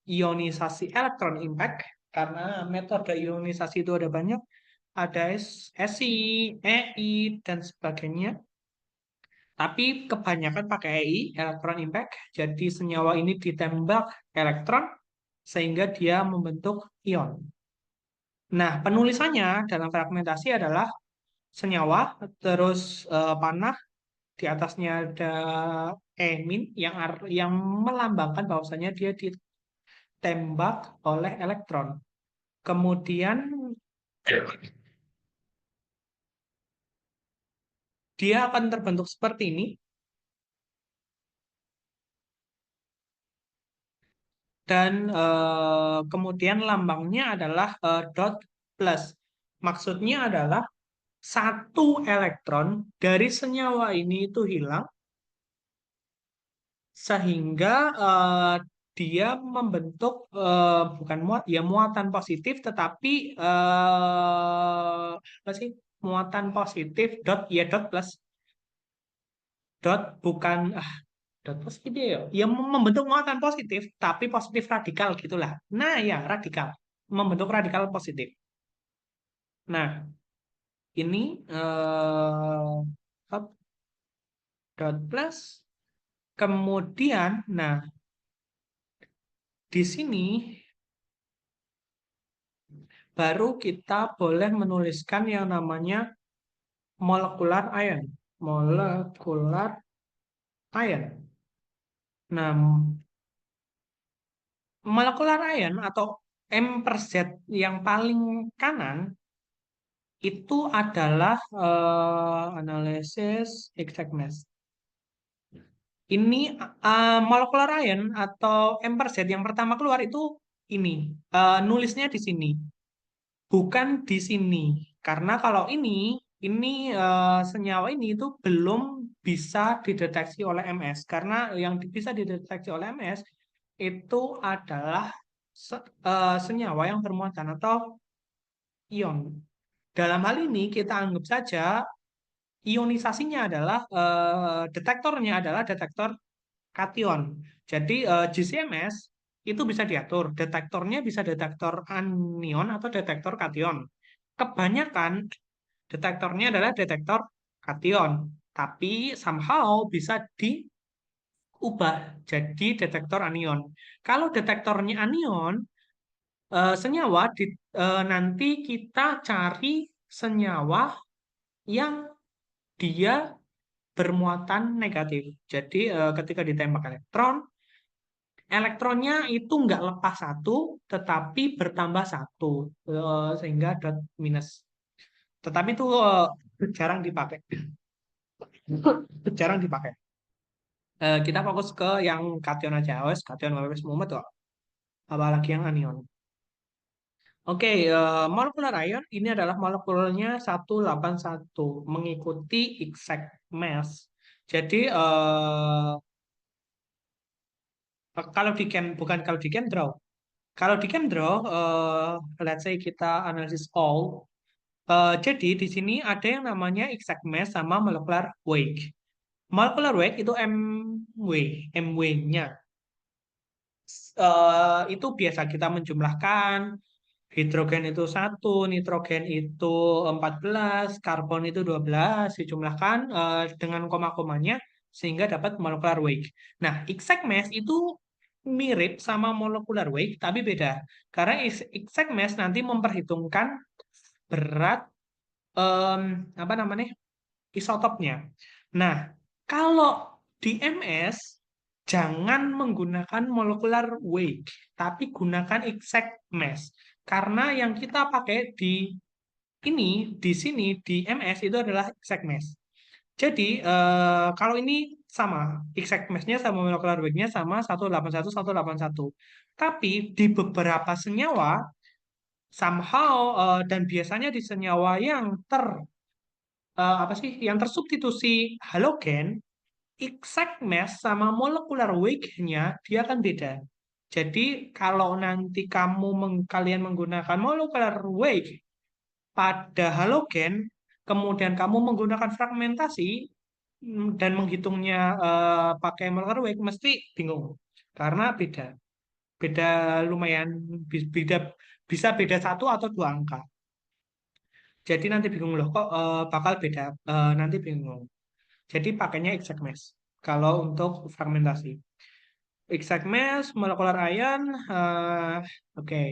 ionisasi elektron impact, karena metode ionisasi itu ada banyak, ada SI, EI, dan sebagainya. Tapi kebanyakan pakai EI, elektron impact. Jadi senyawa ini ditembak elektron sehingga dia membentuk ion. Nah, penulisannya dalam fragmentasi adalah senyawa, terus panah, di atasnya ada emin yang melambangkan bahwasanya dia ditembak oleh elektron. Kemudian dia akan terbentuk seperti ini, dan kemudian lambangnya adalah dot plus. Maksudnya adalah satu elektron dari senyawa ini itu hilang, sehingga dia membentuk bukan muatan positif, tetapi apa sih, muatan positif dot ya dot plus, dot bukan dot plus ini ya, membentuk muatan positif tapi positif radikal gitulah. Nah ya, radikal, membentuk radikal positif. Nah, ini dot plus. Kemudian, nah, di sini baru kita boleh menuliskan yang namanya molekular ion. Molekular ion. Nah, molekular ion atau M per Z yang paling kanan itu adalah analisis exact mass. Ini molekular ion atau M per Z yang pertama keluar itu ini. Nulisnya di sini, bukan di sini. Karena kalau ini senyawa ini itu belum bisa dideteksi oleh MS. Karena yang bisa dideteksi oleh MS itu adalah senyawa yang bermuatan atau ion. Dalam hal ini kita anggap saja ionisasinya adalah detektornya adalah detektor kation. Jadi GCMS itu bisa diatur. Detektornya bisa detektor anion atau detektor kation. Kebanyakan detektornya adalah detektor kation, tapi somehow bisa diubah jadi detektor anion. Kalau detektornya anion, senyawa nanti kita cari senyawa yang dia bermuatan negatif. Jadi ketika ditembak elektron, elektronnya itu nggak lepas satu, tetapi bertambah satu, sehingga dot minus. Tetapi itu jarang dipakai, jarang dipakai. Kita fokus ke yang kation aja, wes kation wes mumet kok. Apalagi yang anion. Oke, molekular ion ini adalah molekulnya 181 mengikuti exact mass. Jadi kalau di Ken bukan kalau di Kendra. Kalau di Kendra, let's say kita analisis all. Jadi di sini ada yang namanya exact mass sama molecular weight. Molecular weight itu MW, MW-nya. Itu biasa kita menjumlahkan hidrogen itu satu, nitrogen itu 14, karbon itu 12, dijumlahkan dengan koma-komanya sehingga dapat molecular weight. Nah, exact mass itu mirip sama molecular weight tapi beda. Karena exact mass nanti memperhitungkan berat em, apa namanya? Isotopnya. Nah, kalau di MS jangan menggunakan molecular weight, tapi gunakan exact mass. Karena yang kita pakai di sini di MS itu adalah exact mass. Jadi kalau ini sama, exact mass-nya sama molecular weight-nya sama 181 181. Tapi di beberapa senyawa somehow dan biasanya di senyawa yang apa sih yang tersubstitusi halogen, exact mass sama molecular weight-nya dia akan beda. Jadi kalau nanti kalian menggunakan molecular weight pada halogen, kemudian kamu menggunakan fragmentasi dan menghitungnya pakai molecular weight, mesti bingung karena beda, beda lumayan beda bisa beda satu atau dua angka. Jadi nanti bingung loh kok bakal beda. Nanti bingung. Jadi pakainya exact mass. Kalau untuk fragmentasi. Exact mass, molecular ion, oke.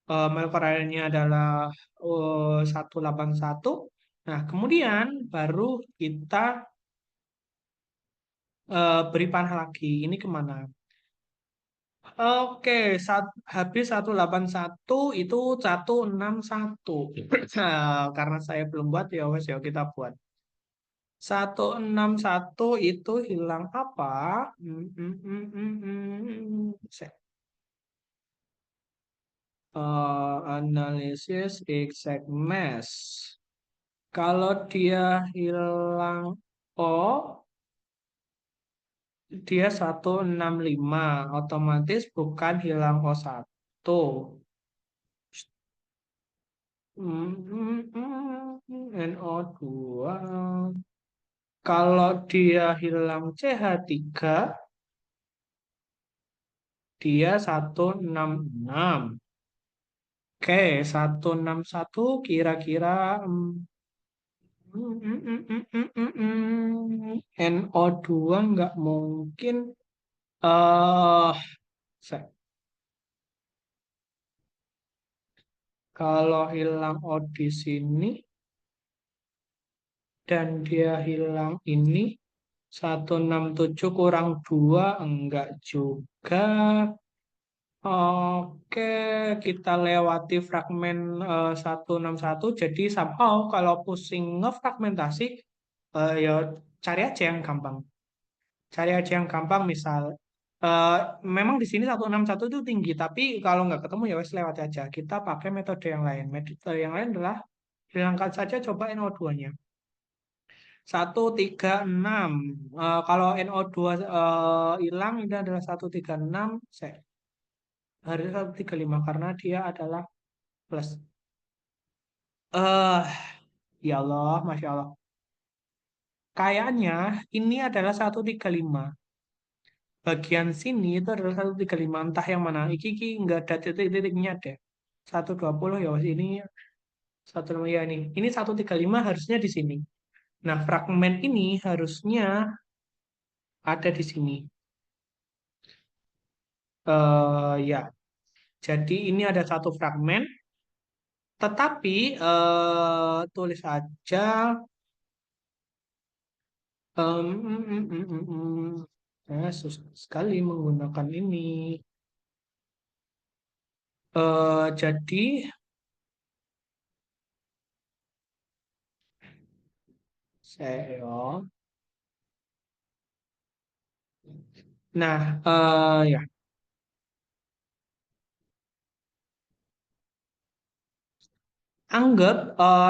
Molecular ionnya adalah 181. Nah, kemudian baru kita beri panah lagi. Ini kemana? Oke, habis 181 itu 161. Nah, karena saya belum buat ya wes ya kita buat. 161 itu hilang apa? Hmm, hmm, hmm, hmm, hmm. Analisis exact mass. Kalau dia hilang O, dia 165. Otomatis bukan hilang O1. NO2. Kalau dia hilang CH3, dia 166. Oke, 161 kira-kira NO2 nggak mungkin. eh kalau hilang O di sini dan dia hilang ini 167 kurang 2 enggak juga. Oke, kita lewati fragmen 161. Jadi somehow kalau pusing ngefragmentasi, ya cari aja yang gampang. Cari aja yang gampang, misal eh, memang di sini 161 itu tinggi, tapi kalau nggak ketemu ya wes lewat aja. Kita pakai metode yang lain. Metode yang lain adalah hilangkan saja coba NO2-nya. 136. Kalau NO2 hilang ini adalah 136. Harusnya 135 karena dia adalah plus. eh Ya Allah, Masya Allah. Kayaknya ini adalah 135. Bagian sini itu adalah 135. Entah yang mana. Iki nggak ada titik-titiknya deh. 120 ya wes, ini 1 ya ini. Ini 135 harusnya di sini. Nah, fragmen ini harusnya ada di sini. Ya, jadi ini ada satu fragmen. Tetapi tulis aja. Susah sekali menggunakan ini. Jadi saya, nah, ya, anggap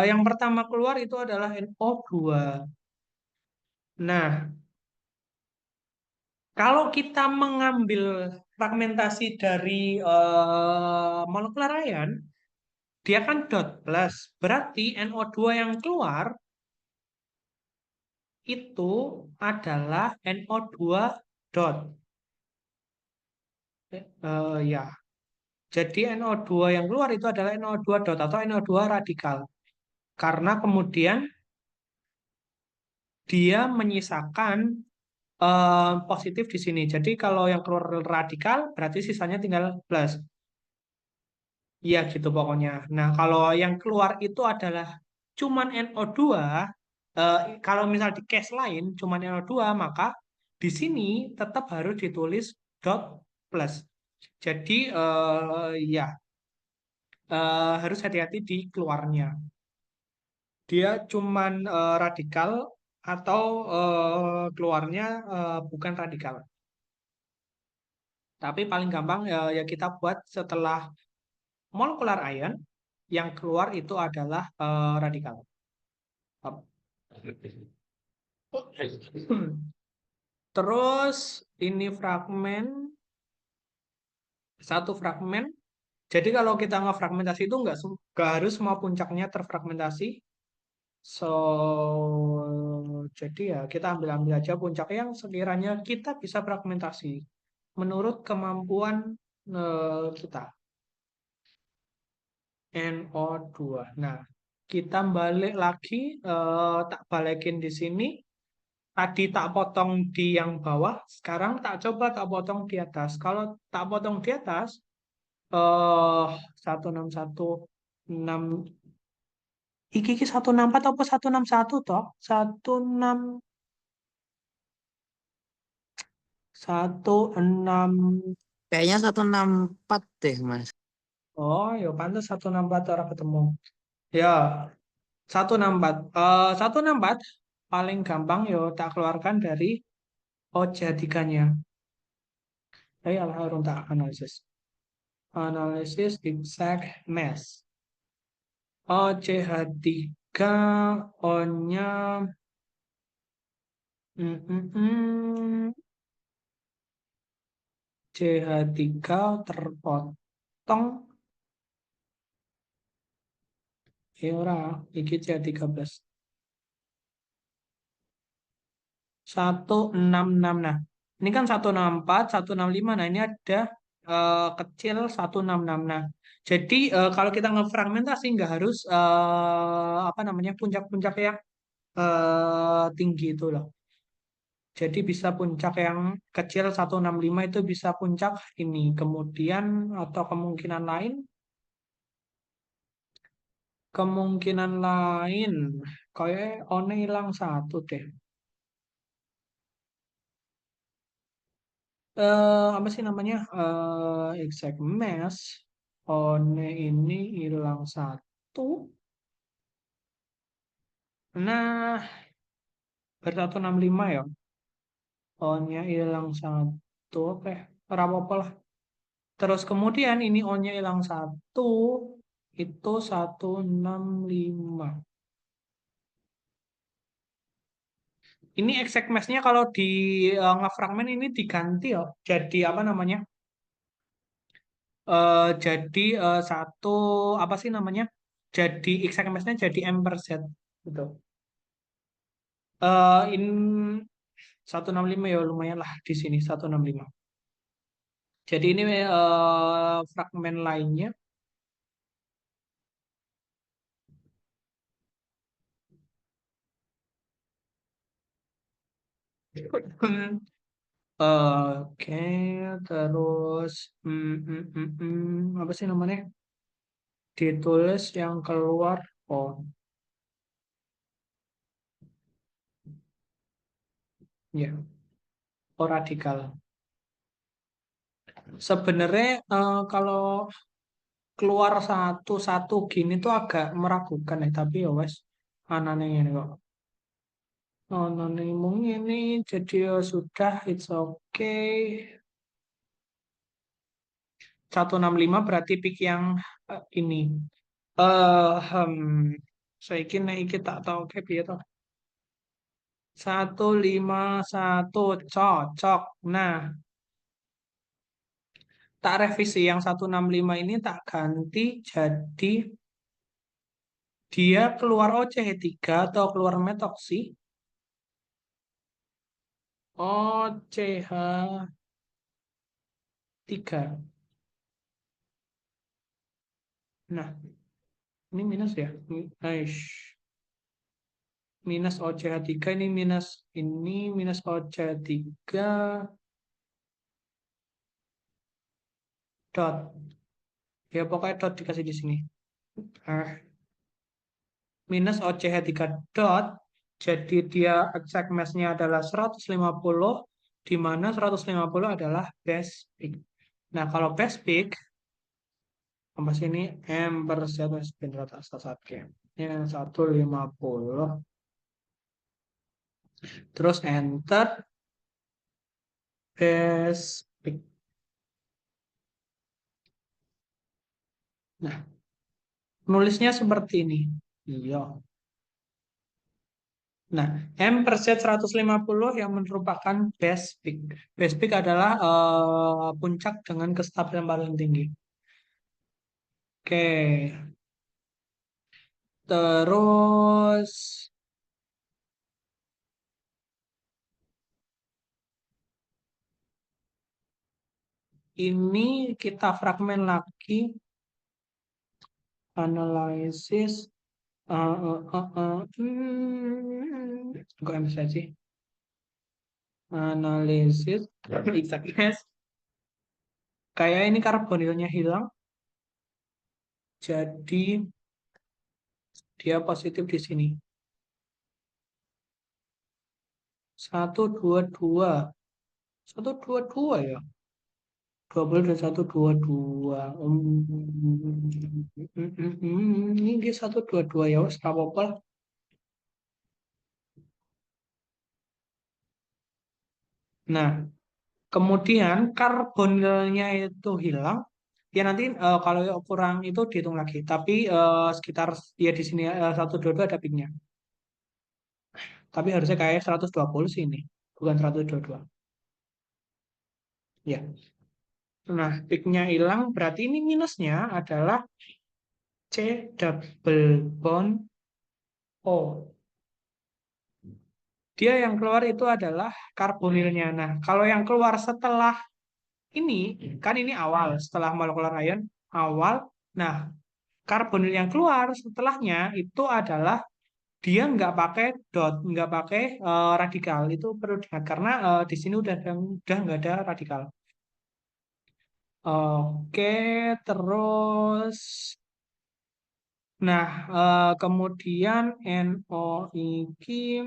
yang pertama keluar itu adalah NO2. Nah, kalau kita mengambil fragmentasi dari molekular ion, dia kan dot plus. Berarti NO2 yang keluar itu adalah NO2 dot. Ya, jadi NO2 yang keluar itu adalah NO2 dot atau NO2 radikal. Karena kemudian dia menyisakan positif di sini. Jadi kalau yang keluar radikal berarti sisanya tinggal plus. Iya gitu pokoknya. Nah, kalau yang keluar itu adalah cuman NO2, eh, kalau misal di case lain cuman NO2, maka di sini tetap harus ditulis dot plus. Jadi ya, harus hati-hati di keluarnya. Dia cuman radikal atau keluarnya bukan radikal. Tapi paling gampang ya kita buat setelah molekular ion yang keluar itu adalah radikal. Terus ini satu fragmen. Jadi kalau kita ngefragmentasi itu nggak harus semua puncaknya terfragmentasi. So, jadi ya kita ambil-ambil aja puncak yang sekiranya kita bisa fragmentasi menurut kemampuan kita. NO2. Nah, kita balik lagi, tak balikin di sini. Tadi tak potong di yang bawah, sekarang tak potong di atas. Kalau tak potong di atas, eh 161 6 iki 164 apa 161 toh? 16. Kayaknya 164 deh, Mas. Oh, ya pantas 164 orang ketemu. Ya, 164. 164 paling gampang yo tak keluarkan dari OJ3-nya. Ya, harus tak analisis. Analisis exact mass. OCH3 O-nya mm, mm, mm, CH3 terpotong ya ora iki CH13 166. Nah, ini kan 164 165. Nah, ini ada kecil 166. Nah, jadi kalau kita ngefragmentasi nggak harus apa namanya puncak-puncak ya. tinggi itu loh. Jadi bisa puncak yang kecil 165 itu bisa puncak ini. Kemudian atau kemungkinan lain kayak one hilang satu deh. Apa sih namanya? Exact mass. One ini hilang satu. Nah, ber 165 ya. O-nya hilang satu. Oke, ora apa-apa lah. Terus kemudian ini O-nya hilang satu. Itu 165. Ini exact mass-nya kalau di ngefragmen ini diganti ya. Jadi apa namanya? Jadi satu apa sih namanya? Jadi exact mass-nya jadi M per Z. Gitu. In 165 ya lumayan lah di sini 165. Jadi ini fragmen lainnya. Oke, terus apa sih namanya? Ditulis yang keluar oh ya, oh radikal. Sebenarnya kalau keluar satu-satu gini tuh agak meragukan ya, tapi ya wes anane ini kok. Anane mung ini jadi ya sudah it's okay. 165 berarti pick yang ini. Saya kira iki tak tahu kayak piye toh. 151 cocok. Nah, tak revisi yang 165 ini tak ganti jadi dia keluar OCH3 atau keluar metoksi. OCH3. Nah, ini minus ya. Aish. Minus OCH3 ini minus OCH3 dot. Ya pokoknya dot dikasih di sini. Ah, minus OCH3 dot. Jadi dia exact mass-nya adalah 150 di mana 150 adalah base peak. Nah, kalau base peak sama sini M per Z spin rata saat ini 150. Terus enter base peak. Nah, nulisnya seperti ini. Iya. Nah, M per Z 150 yang merupakan base peak. Base peak adalah puncak dengan kestabilan paling tinggi. Oke, terus ini kita fragmen lagi, analisis. Kok bisa sih? Analisis, exactness. Kayak ini karbonilnya hilang, jadi dia positif di sini. 122, 122 ya. 20 dan 122. Ini dia 122 ya, wes nggak apa-apa. Nah, kemudian karbonilnya itu hilang. Ya nanti kalau kurang itu dihitung lagi. Tapi sekitar ya di sini 122 ada pinknya. Tapi harusnya kayak 120 sih ini, bukan 122. Ya. Nah, pinknya hilang berarti ini minusnya adalah C double bond O. Dia yang keluar itu adalah karbonilnya. Nah, kalau yang keluar setelah ini, kan ini awal, setelah molekular ion, awal. Nah, karbonil yang keluar setelahnya itu adalah dia nggak pakai dot, nggak pakai radikal. Itu perlu diingat karena di sini udah nggak ada radikal. Oke, terus, nah kemudian NO iki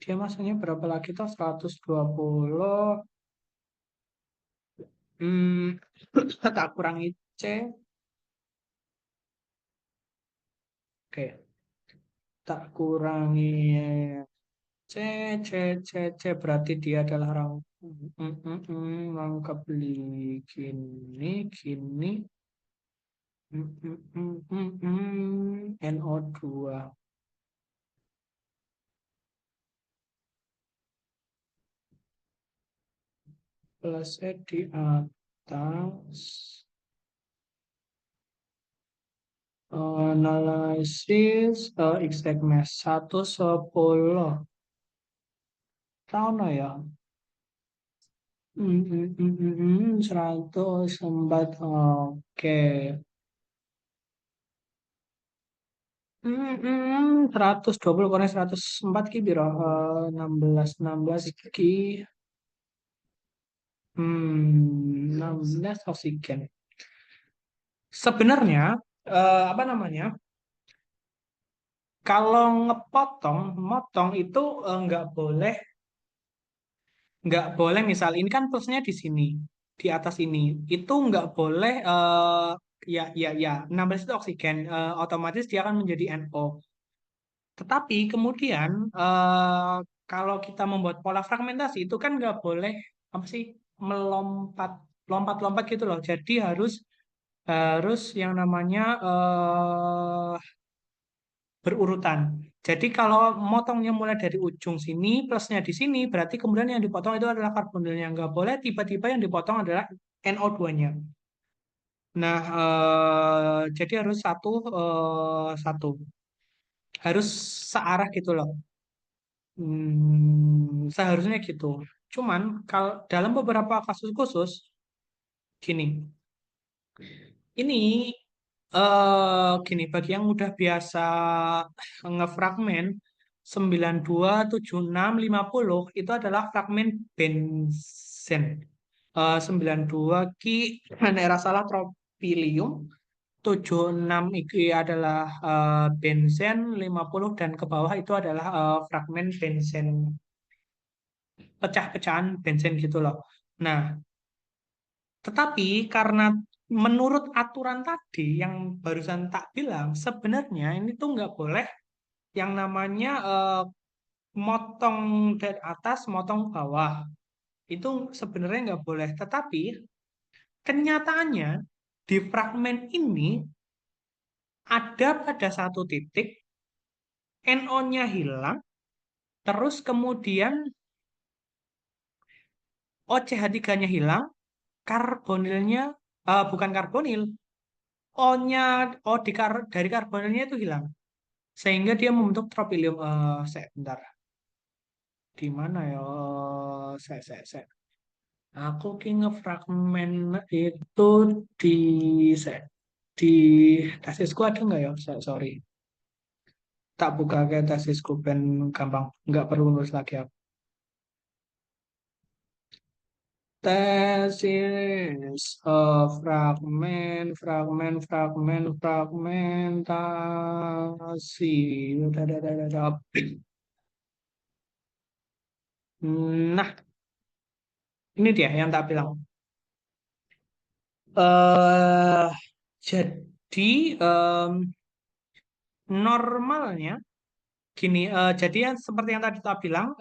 dia masanya berapa lagi toh? 120. Hmm, tak kurangi C. Oke, tak kurangi C, C, C, C berarti dia adalah rangkap gini, gini, NO2 plusnya di atas, analisis exact mass 110 tahun ya. 104, oke. 120 kurang 104 ki biro. 16 ki. 16 oksigen. Sebenarnya apa namanya? Kalau motong itu nggak boleh misal ini kan plusnya di sini, di atas ini. Itu nggak boleh ya 16 itu oksigen, otomatis dia akan menjadi NO. Tetapi kemudian kalau kita membuat pola fragmentasi itu kan nggak boleh apa sih melompat lompat-lompat gitu loh. Jadi harus harus yang namanya berurutan. Jadi kalau motongnya mulai dari ujung sini, plusnya di sini, berarti kemudian yang dipotong itu adalah karbonilnya. Nggak boleh tiba-tiba yang dipotong adalah NO2-nya. Nah, jadi harus satu. Harus searah gitu loh. Seharusnya gitu. Cuman kalau dalam beberapa kasus khusus, gini, ini gini, bagi yang udah biasa ngefragmen 92, 76, 50 itu adalah fragmen benzen. 92 ki nek salah tropilium, 76 iki adalah benzen, 50 dan ke bawah itu adalah fragmen benzen, pecah-pecahan benzen gitu loh. Nah, tetapi karena menurut aturan tadi yang barusan tak bilang, sebenarnya ini tuh nggak boleh yang namanya motong dari atas, motong bawah. Itu sebenarnya nggak boleh. Tetapi kenyataannya di fragmen ini ada pada satu titik NO-nya hilang, terus kemudian OCH3-nya hilang, karbonilnya bukan karbonil, O-nya dari karbonilnya itu hilang. Sehingga dia membentuk tropilium. Bentar. Di mana ya? Saya. Aku ki ngefragmen itu di se, di tesisku ada nggak ya? Sorry. Tak buka ke tesisku ben gampang. Nggak perlu nulis lagi aku. Tesis fragmentasi. Udah. Nah, ini dia yang tak bilang. eh jadi em, normalnya gini, jadi yang seperti yang tadi kita bilang,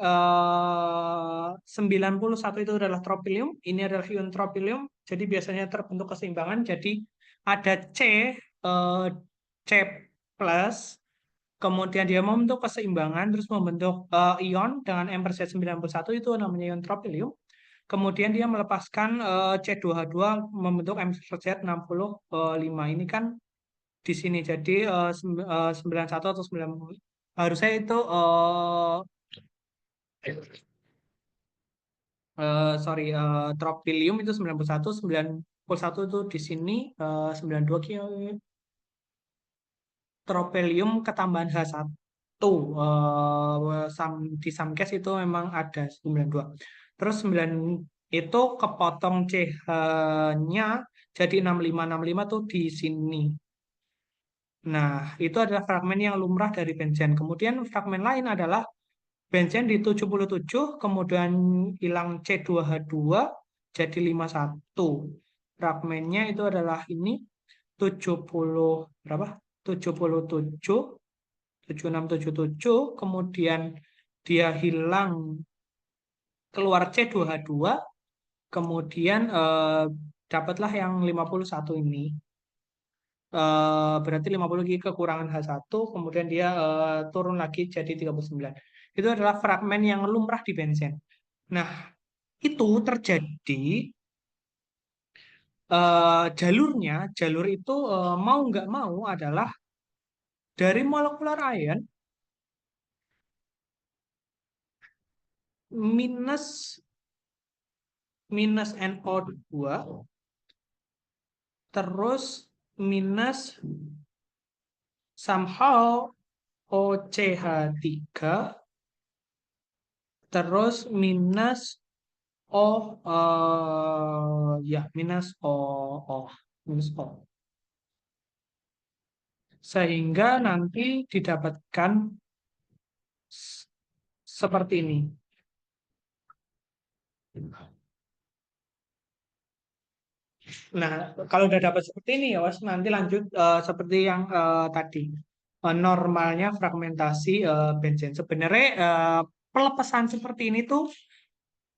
91 itu adalah tropilium, ini adalah ion tropilium, jadi biasanya terbentuk keseimbangan, jadi ada eh, C plus, kemudian dia membentuk keseimbangan, terus membentuk ion dengan M/Z91 itu namanya ion tropilium, kemudian dia melepaskan C2H2 membentuk M/Z65, ini kan di sini. Jadi 91 atau 90 harusnya itu sorry, tropilium itu 91, Pol 1 itu di sini 92 tropelium ketambahan H1. Di Samkes itu memang ada 92. Terus 9 itu kepotong CH-nya jadi 6565 tuh di sini. Nah, itu adalah fragmen yang lumrah dari benzen. Kemudian fragmen lain adalah benzen di 77, kemudian hilang C2H2 jadi 51. Fragmennya itu adalah ini 70 berapa? 77, 7677, kemudian dia hilang keluar C2H2, kemudian dapatlah yang 51 ini. Berarti 50 lagi kekurangan H1, kemudian dia turun lagi jadi 39. Itu adalah fragmen yang lumrah di benzen. Nah, itu terjadi jalur itu mau nggak mau adalah dari molekular ion minus minus NO2 terus minus somehow OCH3 terus minus ya minus minus O sehingga nanti didapatkan seperti ini. Nah, kalau udah dapat seperti ini ya, Mas, nanti lanjut seperti yang tadi. Normalnya fragmentasi benzen. Sebenarnya pelepasan seperti ini tuh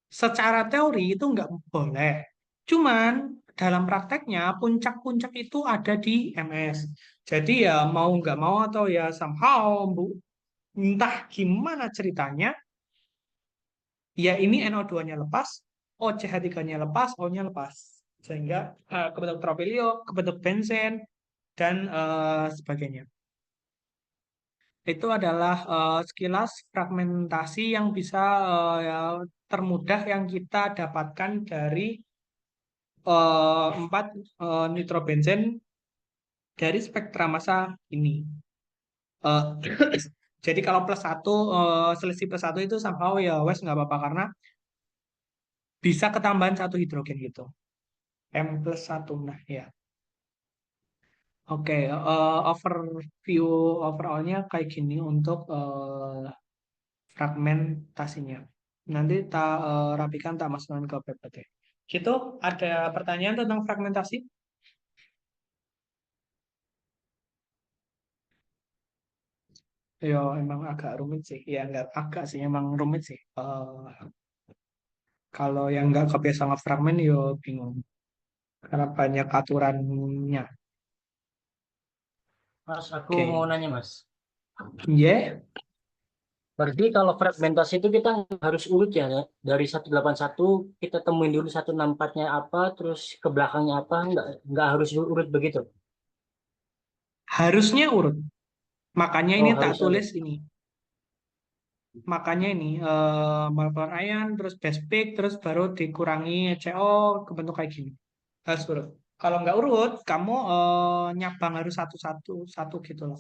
secara teori itu nggak boleh. Cuman dalam prakteknya puncak-puncak itu ada di MS. Jadi ya mau nggak mau atau ya somehow entah gimana ceritanya, ya ini NO2-nya lepas, OCH3-nya lepas, O-nya lepas. Sehingga kebentuk tropilio, kebentuk benzen, dan sebagainya. Itu adalah sekilas fragmentasi yang bisa ya, termudah yang kita dapatkan dari 4 nitrobenzen dari spektra massa ini. Eh, jadi kalau plus satu, selisih plus satu itu somehow ya wes nggak apa-apa karena bisa ketambahan satu hidrogen gitu. M plus satu, nah ya. Oke, overview overallnya kayak gini untuk fragmentasinya. Nanti tak rapikan, tak masukkan ke PPT. Gitu, ada pertanyaan tentang fragmentasi? Ya, emang agak rumit sih. Ya, nggak agak sih, emang rumit sih. Kalau yang nggak kebiasa ngefragmen, yo bingung. Karena banyak aturannya. Mas, aku mau Oke. nanya, Mas. Ya, Berarti kalau fragmentasi itu kita harus urut ya, ya? Dari 181 kita temuin dulu 164-nya apa, terus ke belakangnya apa, nggak harus urut begitu. harusnya urut. Makanya ini Oh, tak harus urut. tulis ini. Makanya ini molekular ion, terus base peak, terus baru dikurangi CO ke bentuk kayak gini. Harus urut. Kalau nggak urut, kamu nyabang harus satu-satu satu gitu loh.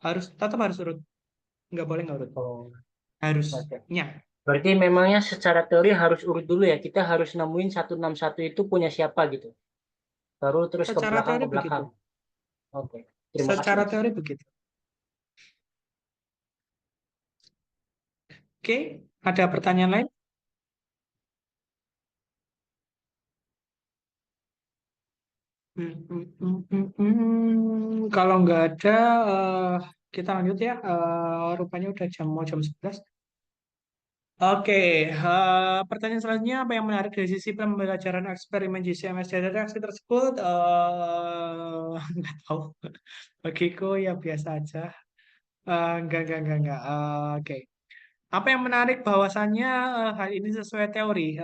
Harus tetap harus urut. Nggak boleh nggak urut. Oh, oke. Harusnya. Berarti memangnya secara teori harus urut dulu ya. Kita harus nemuin 161 itu punya siapa gitu. Baru terus ke Secara belakang teori ke begitu. belakang. Oke. Terima kasih, Secara Mas. teori begitu. Oke, ada pertanyaan lain? Kalau nggak ada, eh, kita lanjut ya. Rupanya udah mau jam 11. Oke, pertanyaan selanjutnya apa yang menarik dari sisi pembelajaran eksperimen GCMS dari reaksi tersebut? Nggak tahu. Bagiku ya biasa aja. Enggak. Oke. Apa yang menarik bahwasannya hal ini sesuai teori?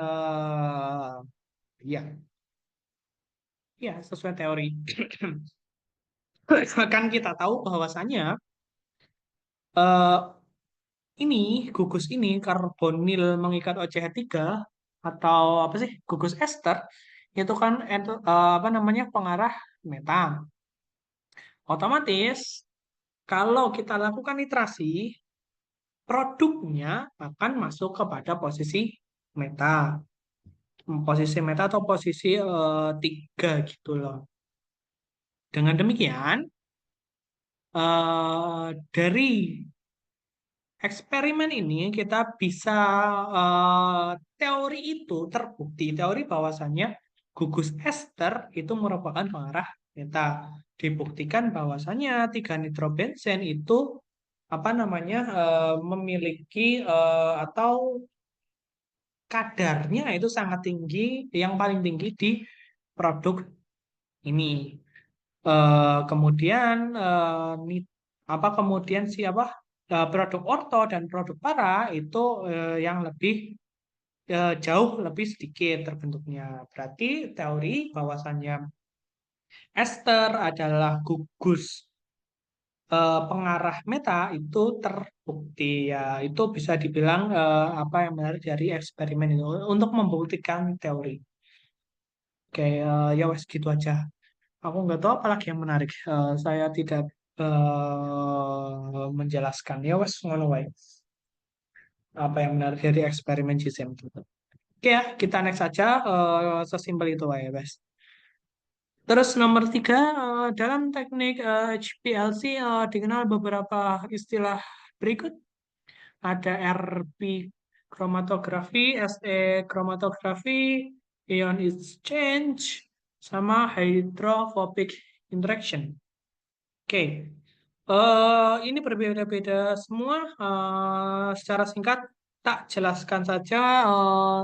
Ya, ya sesuai teori. Kan kita tahu bahwasannya eh, ini gugus ini karbonil mengikat OCH3 atau apa sih gugus ester itu kan apa namanya pengarah meta. Otomatis kalau kita lakukan iterasi, produknya akan masuk kepada posisi meta. Posisi meta atau posisi 3 gitu loh. Dengan demikian, dari eksperimen ini kita bisa teori itu terbukti, teori bahwasannya gugus ester itu merupakan pengarah meta. Dibuktikan bahwasannya 3 nitrobenzen itu apa namanya memiliki atau kadarnya itu sangat tinggi, yang paling tinggi di produk ini. Kemudian apa kemudian siapa produk orto dan produk para itu yang lebih jauh lebih sedikit terbentuknya. Berarti teori bahwasannya ester adalah gugus pengarah meta itu terbukti ya. Itu bisa dibilang apa yang menarik dari eksperimen itu untuk membuktikan teori. Oke, ya wes gitu aja. Aku nggak tahu apalagi yang menarik. Saya tidak menjelaskan. Ya wes ngono wae. Apa yang menarik dari eksperimen GSM itu. Oke ya, kita next saja. Sesimpel itu wae, wes. Terus nomor 3, dalam teknik HPLC dikenal beberapa istilah berikut. Ada RP chromatografi, SE chromatografi, ion exchange, sama hydrophobic interaction. Oke, ini berbeda-beda semua. Secara singkat, tak jelaskan saja.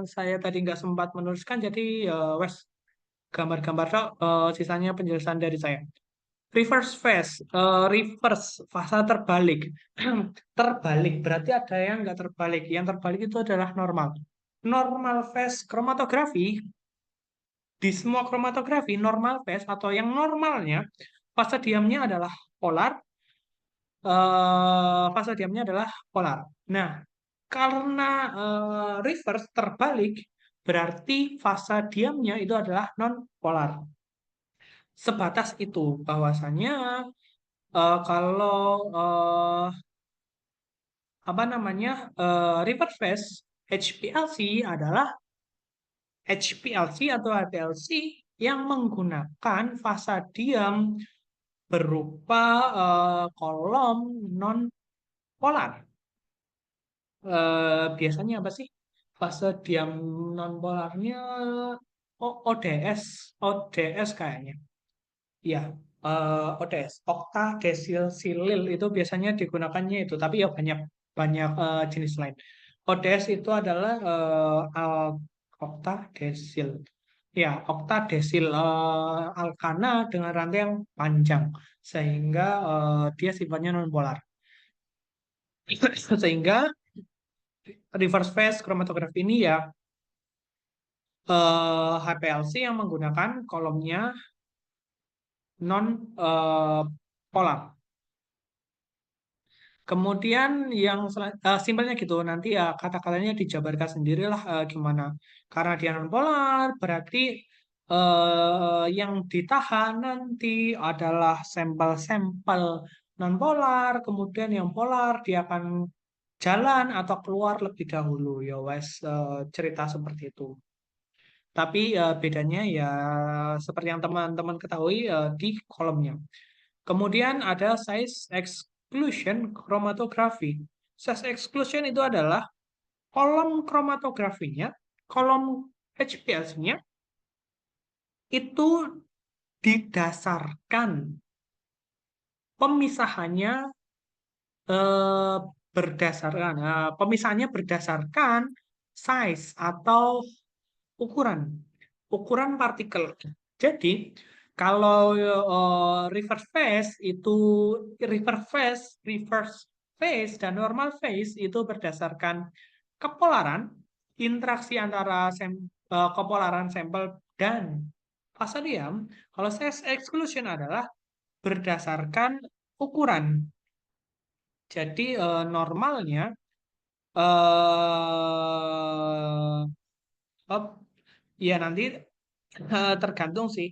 Saya tadi nggak sempat menuliskan, jadi wes gambar-gambar tok. Sisanya penjelasan dari saya. Reverse phase, reverse fase terbalik. Terbalik berarti ada yang nggak terbalik. Yang terbalik itu adalah normal. Normal phase kromatografi, di semua kromatografi normal phase atau yang normalnya fase diamnya adalah polar, fase diamnya adalah polar. Nah, karena reverse terbalik, berarti fase diamnya itu adalah non polar. Sebatas itu bahwasannya kalau apa namanya reverse phase HPLC adalah HPLC atau HPLC yang menggunakan fasa diam berupa kolom non polar. Biasanya apa sih fase diam non polarnya? ODS, ODS kayaknya. Iya, ODS, oktadesil silil itu biasanya digunakannya itu, tapi ya banyak banyak jenis lain. ODS itu adalah oktadesil. Ya, oktadesil alkana dengan rantai yang panjang, sehingga dia sifatnya nonpolar. Sehingga reverse phase chromatography ini ya HPLC yang menggunakan kolomnya non polar. Kemudian yang simpelnya gitu, nanti ya kata-katanya dijabarkan sendirilah gimana. Karena dia non-polar, berarti yang ditahan nanti adalah sampel-sampel non-polar, kemudian yang polar dia akan jalan atau keluar lebih dahulu. Ya wes, cerita seperti itu. Tapi bedanya ya seperti yang teman-teman ketahui di kolomnya. Kemudian ada size exclusion chromatography. Size exclusion itu adalah kolom kromatografinya, kolom HPLC-nya itu didasarkan pemisahannya eh, pemisahannya berdasarkan size atau ukuran ukuran partikel. Jadi kalau reverse phase itu reverse phase dan normal phase itu berdasarkan kepolaran interaksi antara kepolaran sampel dan fase diam. Kalau size exclusion adalah berdasarkan ukuran. Jadi normalnya eh, ya nanti Tergantung sih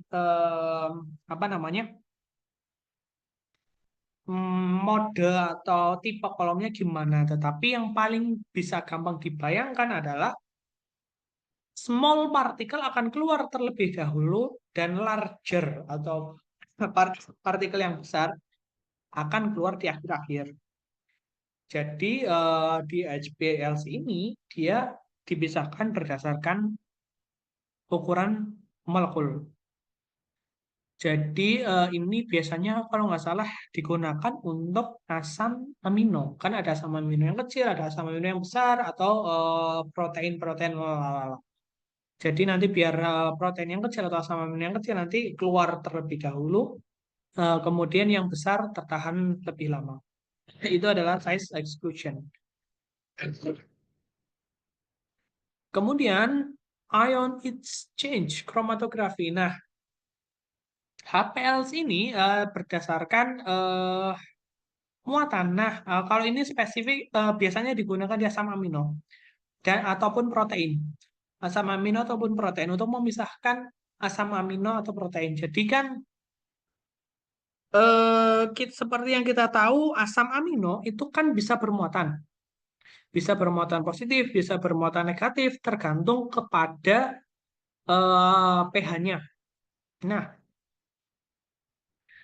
apa namanya mode atau tipe kolomnya gimana. Tetapi yang paling bisa gampang dibayangkan adalah small particle akan keluar terlebih dahulu dan larger atau partikel yang besar akan keluar di akhir-akhir. Jadi di HPLC ini dia dipisahkan berdasarkan ukuran molekul. Jadi ini biasanya kalau nggak salah digunakan untuk asam amino. Kan ada asam amino yang kecil, ada asam amino yang besar, atau protein-protein. Lalala. Jadi nanti biar protein yang kecil atau asam amino yang kecil nanti keluar terlebih dahulu, kemudian yang besar tertahan lebih lama. Itu adalah size exclusion. Kemudian ion exchange chromatografi. Nah, HPLC ini berdasarkan muatan. Nah, kalau ini spesifik biasanya digunakan di asam amino dan ataupun protein. Asam amino ataupun protein untuk memisahkan asam amino atau protein. Jadi kan seperti yang kita tahu asam amino itu kan bisa bermuatan. Bisa bermuatan positif, bisa bermuatan negatif tergantung kepada pH-nya. Nah,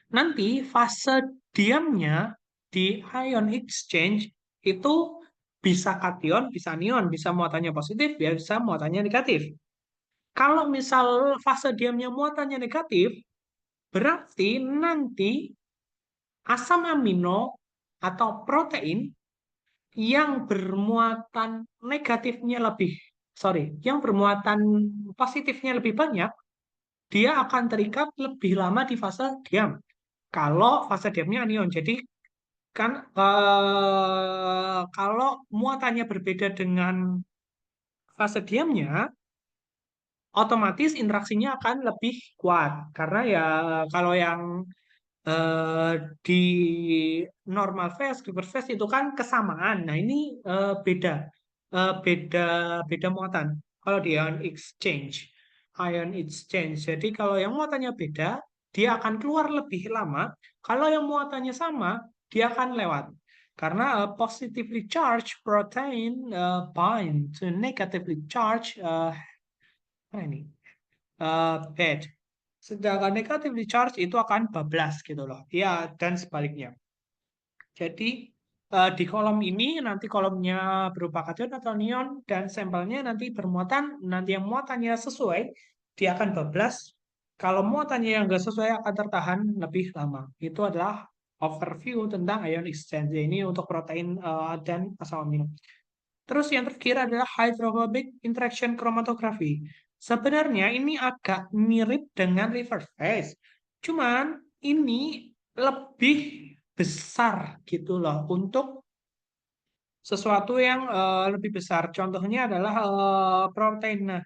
nanti fase diamnya di ion exchange itu bisa kation, bisa anion, bisa muatannya positif, bisa muatannya negatif. Kalau misal fase diamnya muatannya negatif, berarti nanti asam amino atau protein yang bermuatan negatifnya lebih, yang bermuatan positifnya lebih banyak, dia akan terikat lebih lama di fase diam. Kalau fase diamnya anion, jadi kan kalau muatannya berbeda dengan fase diamnya, otomatis interaksinya akan lebih kuat karena ya kalau yang eh, di normal phase, reverse phase itu kan kesamaan. Nah ini beda, beda beda muatan. Kalau di ion exchange. Jadi kalau yang muatannya beda, dia akan keluar lebih lama. Kalau yang muatannya sama, dia akan lewat. Karena positively charged protein bind to negatively charged apa ini bed. Sedangkan negatively charged itu akan bablas gitu loh. Ya, dan sebaliknya. Jadi di kolom ini nanti kolomnya berupa kation atau anion dan sampelnya nanti bermuatan, nanti yang muatannya sesuai dia akan bablas. Kalau muatannya yang nggak sesuai akan tertahan lebih lama. Itu adalah overview tentang ion exchange ini untuk protein dan asam amino. Terus yang terakhir adalah hydrophobic interaction chromatography. Sebenarnya ini agak mirip dengan reverse phase. Cuman ini lebih besar gitu loh untuk sesuatu yang lebih besar. Contohnya adalah protein. Nah,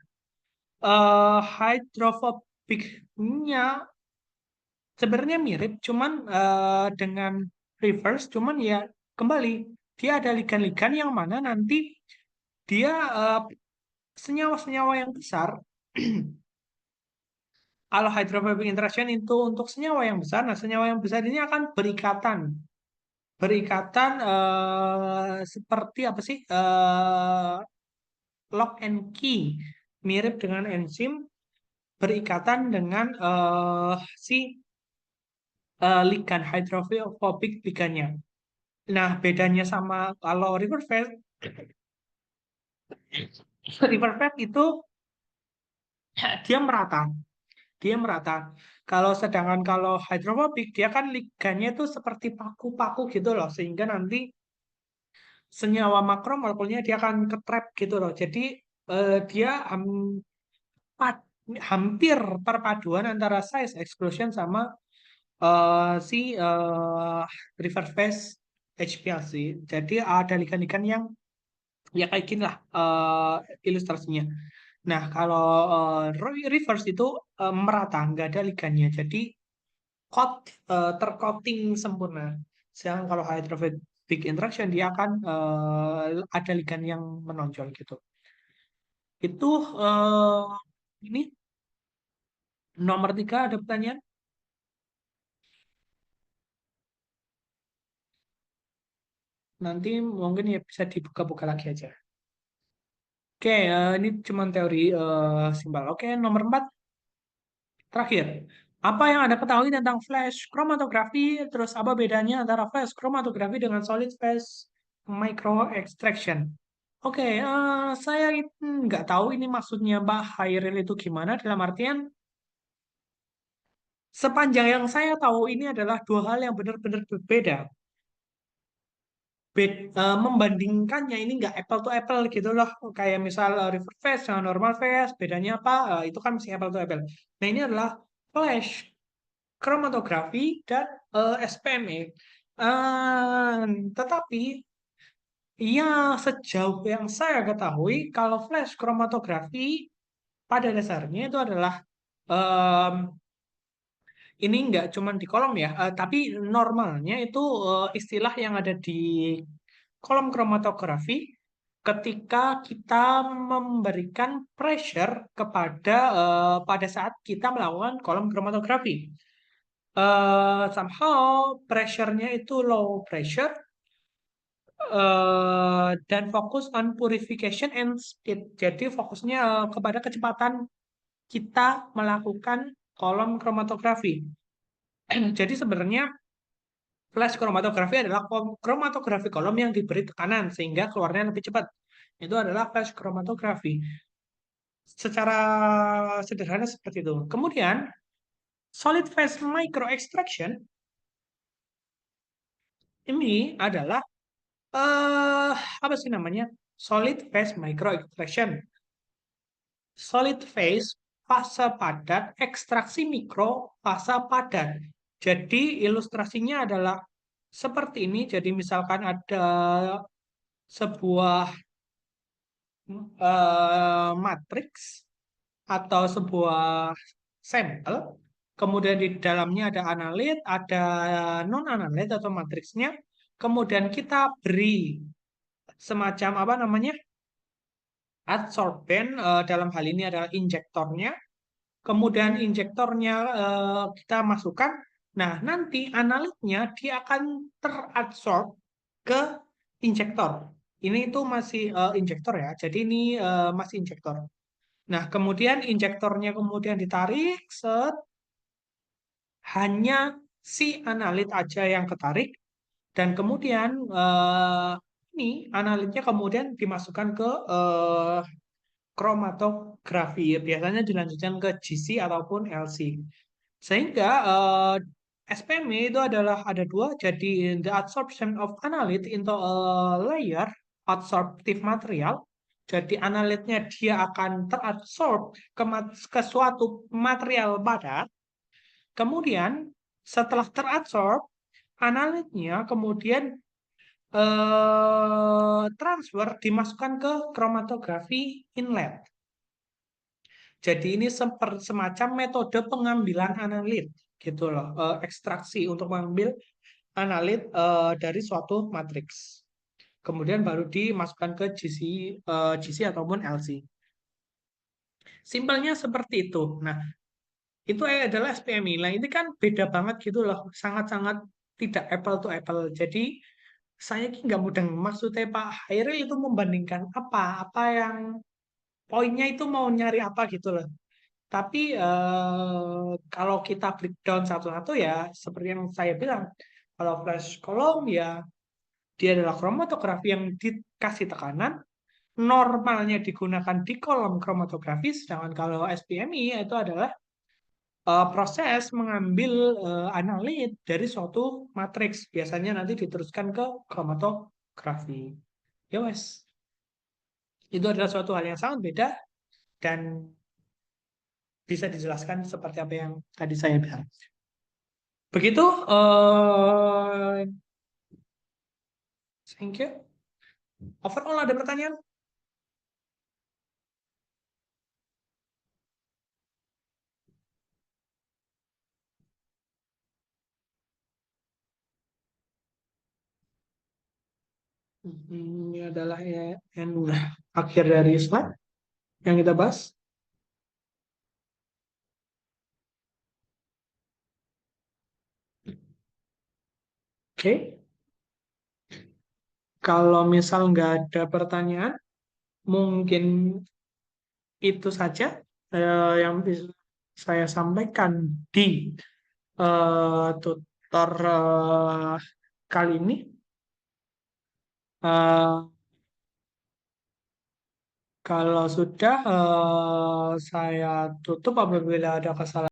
hydrophobicnya sebenarnya mirip, cuman dengan reverse, cuman ya kembali dia ada ligan-ligan yang mana nanti dia senyawa-senyawa yang besar. Kalau hydrophobic interaction itu untuk senyawa yang besar, nah senyawa yang besar ini akan berikatan, berikatan seperti apa sih? Lock and key, mirip dengan enzim, berikatan dengan si ligan hydrophobic ligannya. Nah, bedanya sama kalau reverse phase, reverse phase itu dia merata. Dia merata. Kalau sedangkan kalau hidrofobik dia kan ligannya itu seperti paku-paku gitu loh, sehingga nanti senyawa makromolekulnya dia akan ketrap gitu loh. Jadi dia hampir perpaduan antara size exclusion sama si reverse phase HPLC. Jadi ada ligan-ligan yang ya kayak gini lah ilustrasinya. Nah, kalau reverse itu merata, nggak ada ligannya. Jadi tercoating sempurna. Sedangkan kalau hydrophobic interaction dia akan ada ligan yang menonjol gitu. Itu ini Nomor 3 ada pertanyaan? Nanti mungkin ya bisa dibuka-buka lagi aja. Oke, ini cuma teori simpel. Oke, nomor 4 terakhir. Apa yang Anda ketahui tentang flash chromatography? Terus apa bedanya antara flash chromatography dengan solid phase micro extraction? Oke, saya nggak tahu ini maksudnya Mbak Hairil itu gimana dalam artian sepanjang yang saya tahu ini adalah dua hal yang benar-benar berbeda. Membandingkannya ini nggak apple to apple gitu loh. Kayak misal river phase dengan normal phase, bedanya apa? Itu kan masih apple to apple. Nah ini adalah flash chromatography dan SPME. Eh, tetapi ya sejauh yang saya ketahui, kalau flash chromatography pada dasarnya itu adalah em, ini nggak cuma di kolom ya, tapi normalnya itu istilah yang ada di kolom kromatografi ketika kita memberikan pressure kepada pada saat kita melakukan kolom kromatografi. Somehow pressure-nya itu low pressure dan fokus on purification and speed. Jadi fokusnya kepada kecepatan kita melakukan kolom kromatografi. Jadi sebenarnya flash chromatography adalah chromatography kolom yang diberi tekanan sehingga keluarnya lebih cepat. Itu adalah flash chromatography. Secara sederhana seperti itu. Kemudian, solid phase micro extraction ini adalah apa sih namanya? Solid phase micro extraction. Solid phase fase padat, ekstraksi mikro fase padat. Jadi ilustrasinya adalah seperti ini. Jadi misalkan ada sebuah matriks atau sebuah sampel, kemudian di dalamnya ada analit, ada non-analit atau matriksnya, kemudian kita beri semacam apa namanya adsorben, dalam hal ini adalah injektornya, kemudian injektornya kita masukkan, nah nanti analitnya dia akan teradsorb ke injektor. Ini itu masih injektor ya, jadi ini masih injektor. Nah, kemudian injektornya kemudian ditarik, set, hanya si analit aja yang ketarik, dan kemudian ini analitnya kemudian dimasukkan ke kromatografi. Biasanya dilanjutkan ke GC ataupun LC. Sehingga SPME itu adalah ada dua, jadi the absorption of analyte into a layer adsorptive material. Jadi analitnya dia akan teradsorb ke suatu material padat. Kemudian setelah teradsorb, analitnya kemudian transfer dimasukkan ke kromatografi inlet. Jadi ini semacam metode pengambilan analit gitu loh, ekstraksi untuk mengambil analit dari suatu matriks. Kemudian baru dimasukkan ke GC ataupun LC. Simpelnya seperti itu. Nah, itu adalah SPMI. Nah, ini kan beda banget gitu loh, sangat-sangat tidak apple to apple. Jadi saya ki nggak mudah maksudnya Pak Hairil itu membandingkan apa yang poinnya itu mau nyari apa gitu loh. Tapi kalau kita breakdown satu-satu ya seperti yang saya bilang, kalau flash column ya dia adalah kromatografi yang dikasih tekanan, normalnya digunakan di kolom kromatografi, sedangkan kalau SPMI itu adalah proses mengambil analit dari suatu matriks, biasanya nanti diteruskan ke kromatografi. Ya wes, itu adalah suatu hal yang sangat beda dan bisa dijelaskan seperti apa yang tadi saya bilang. Begitu, thank you. Overall ada pertanyaan? Ini adalah yang akhir dari slide yang kita bahas. Oke, kalau misal nggak ada pertanyaan, mungkin itu saja yang bisa saya sampaikan di tutor kali ini. Eh, Kalau sudah, saya tutup apabila ada kesalahan.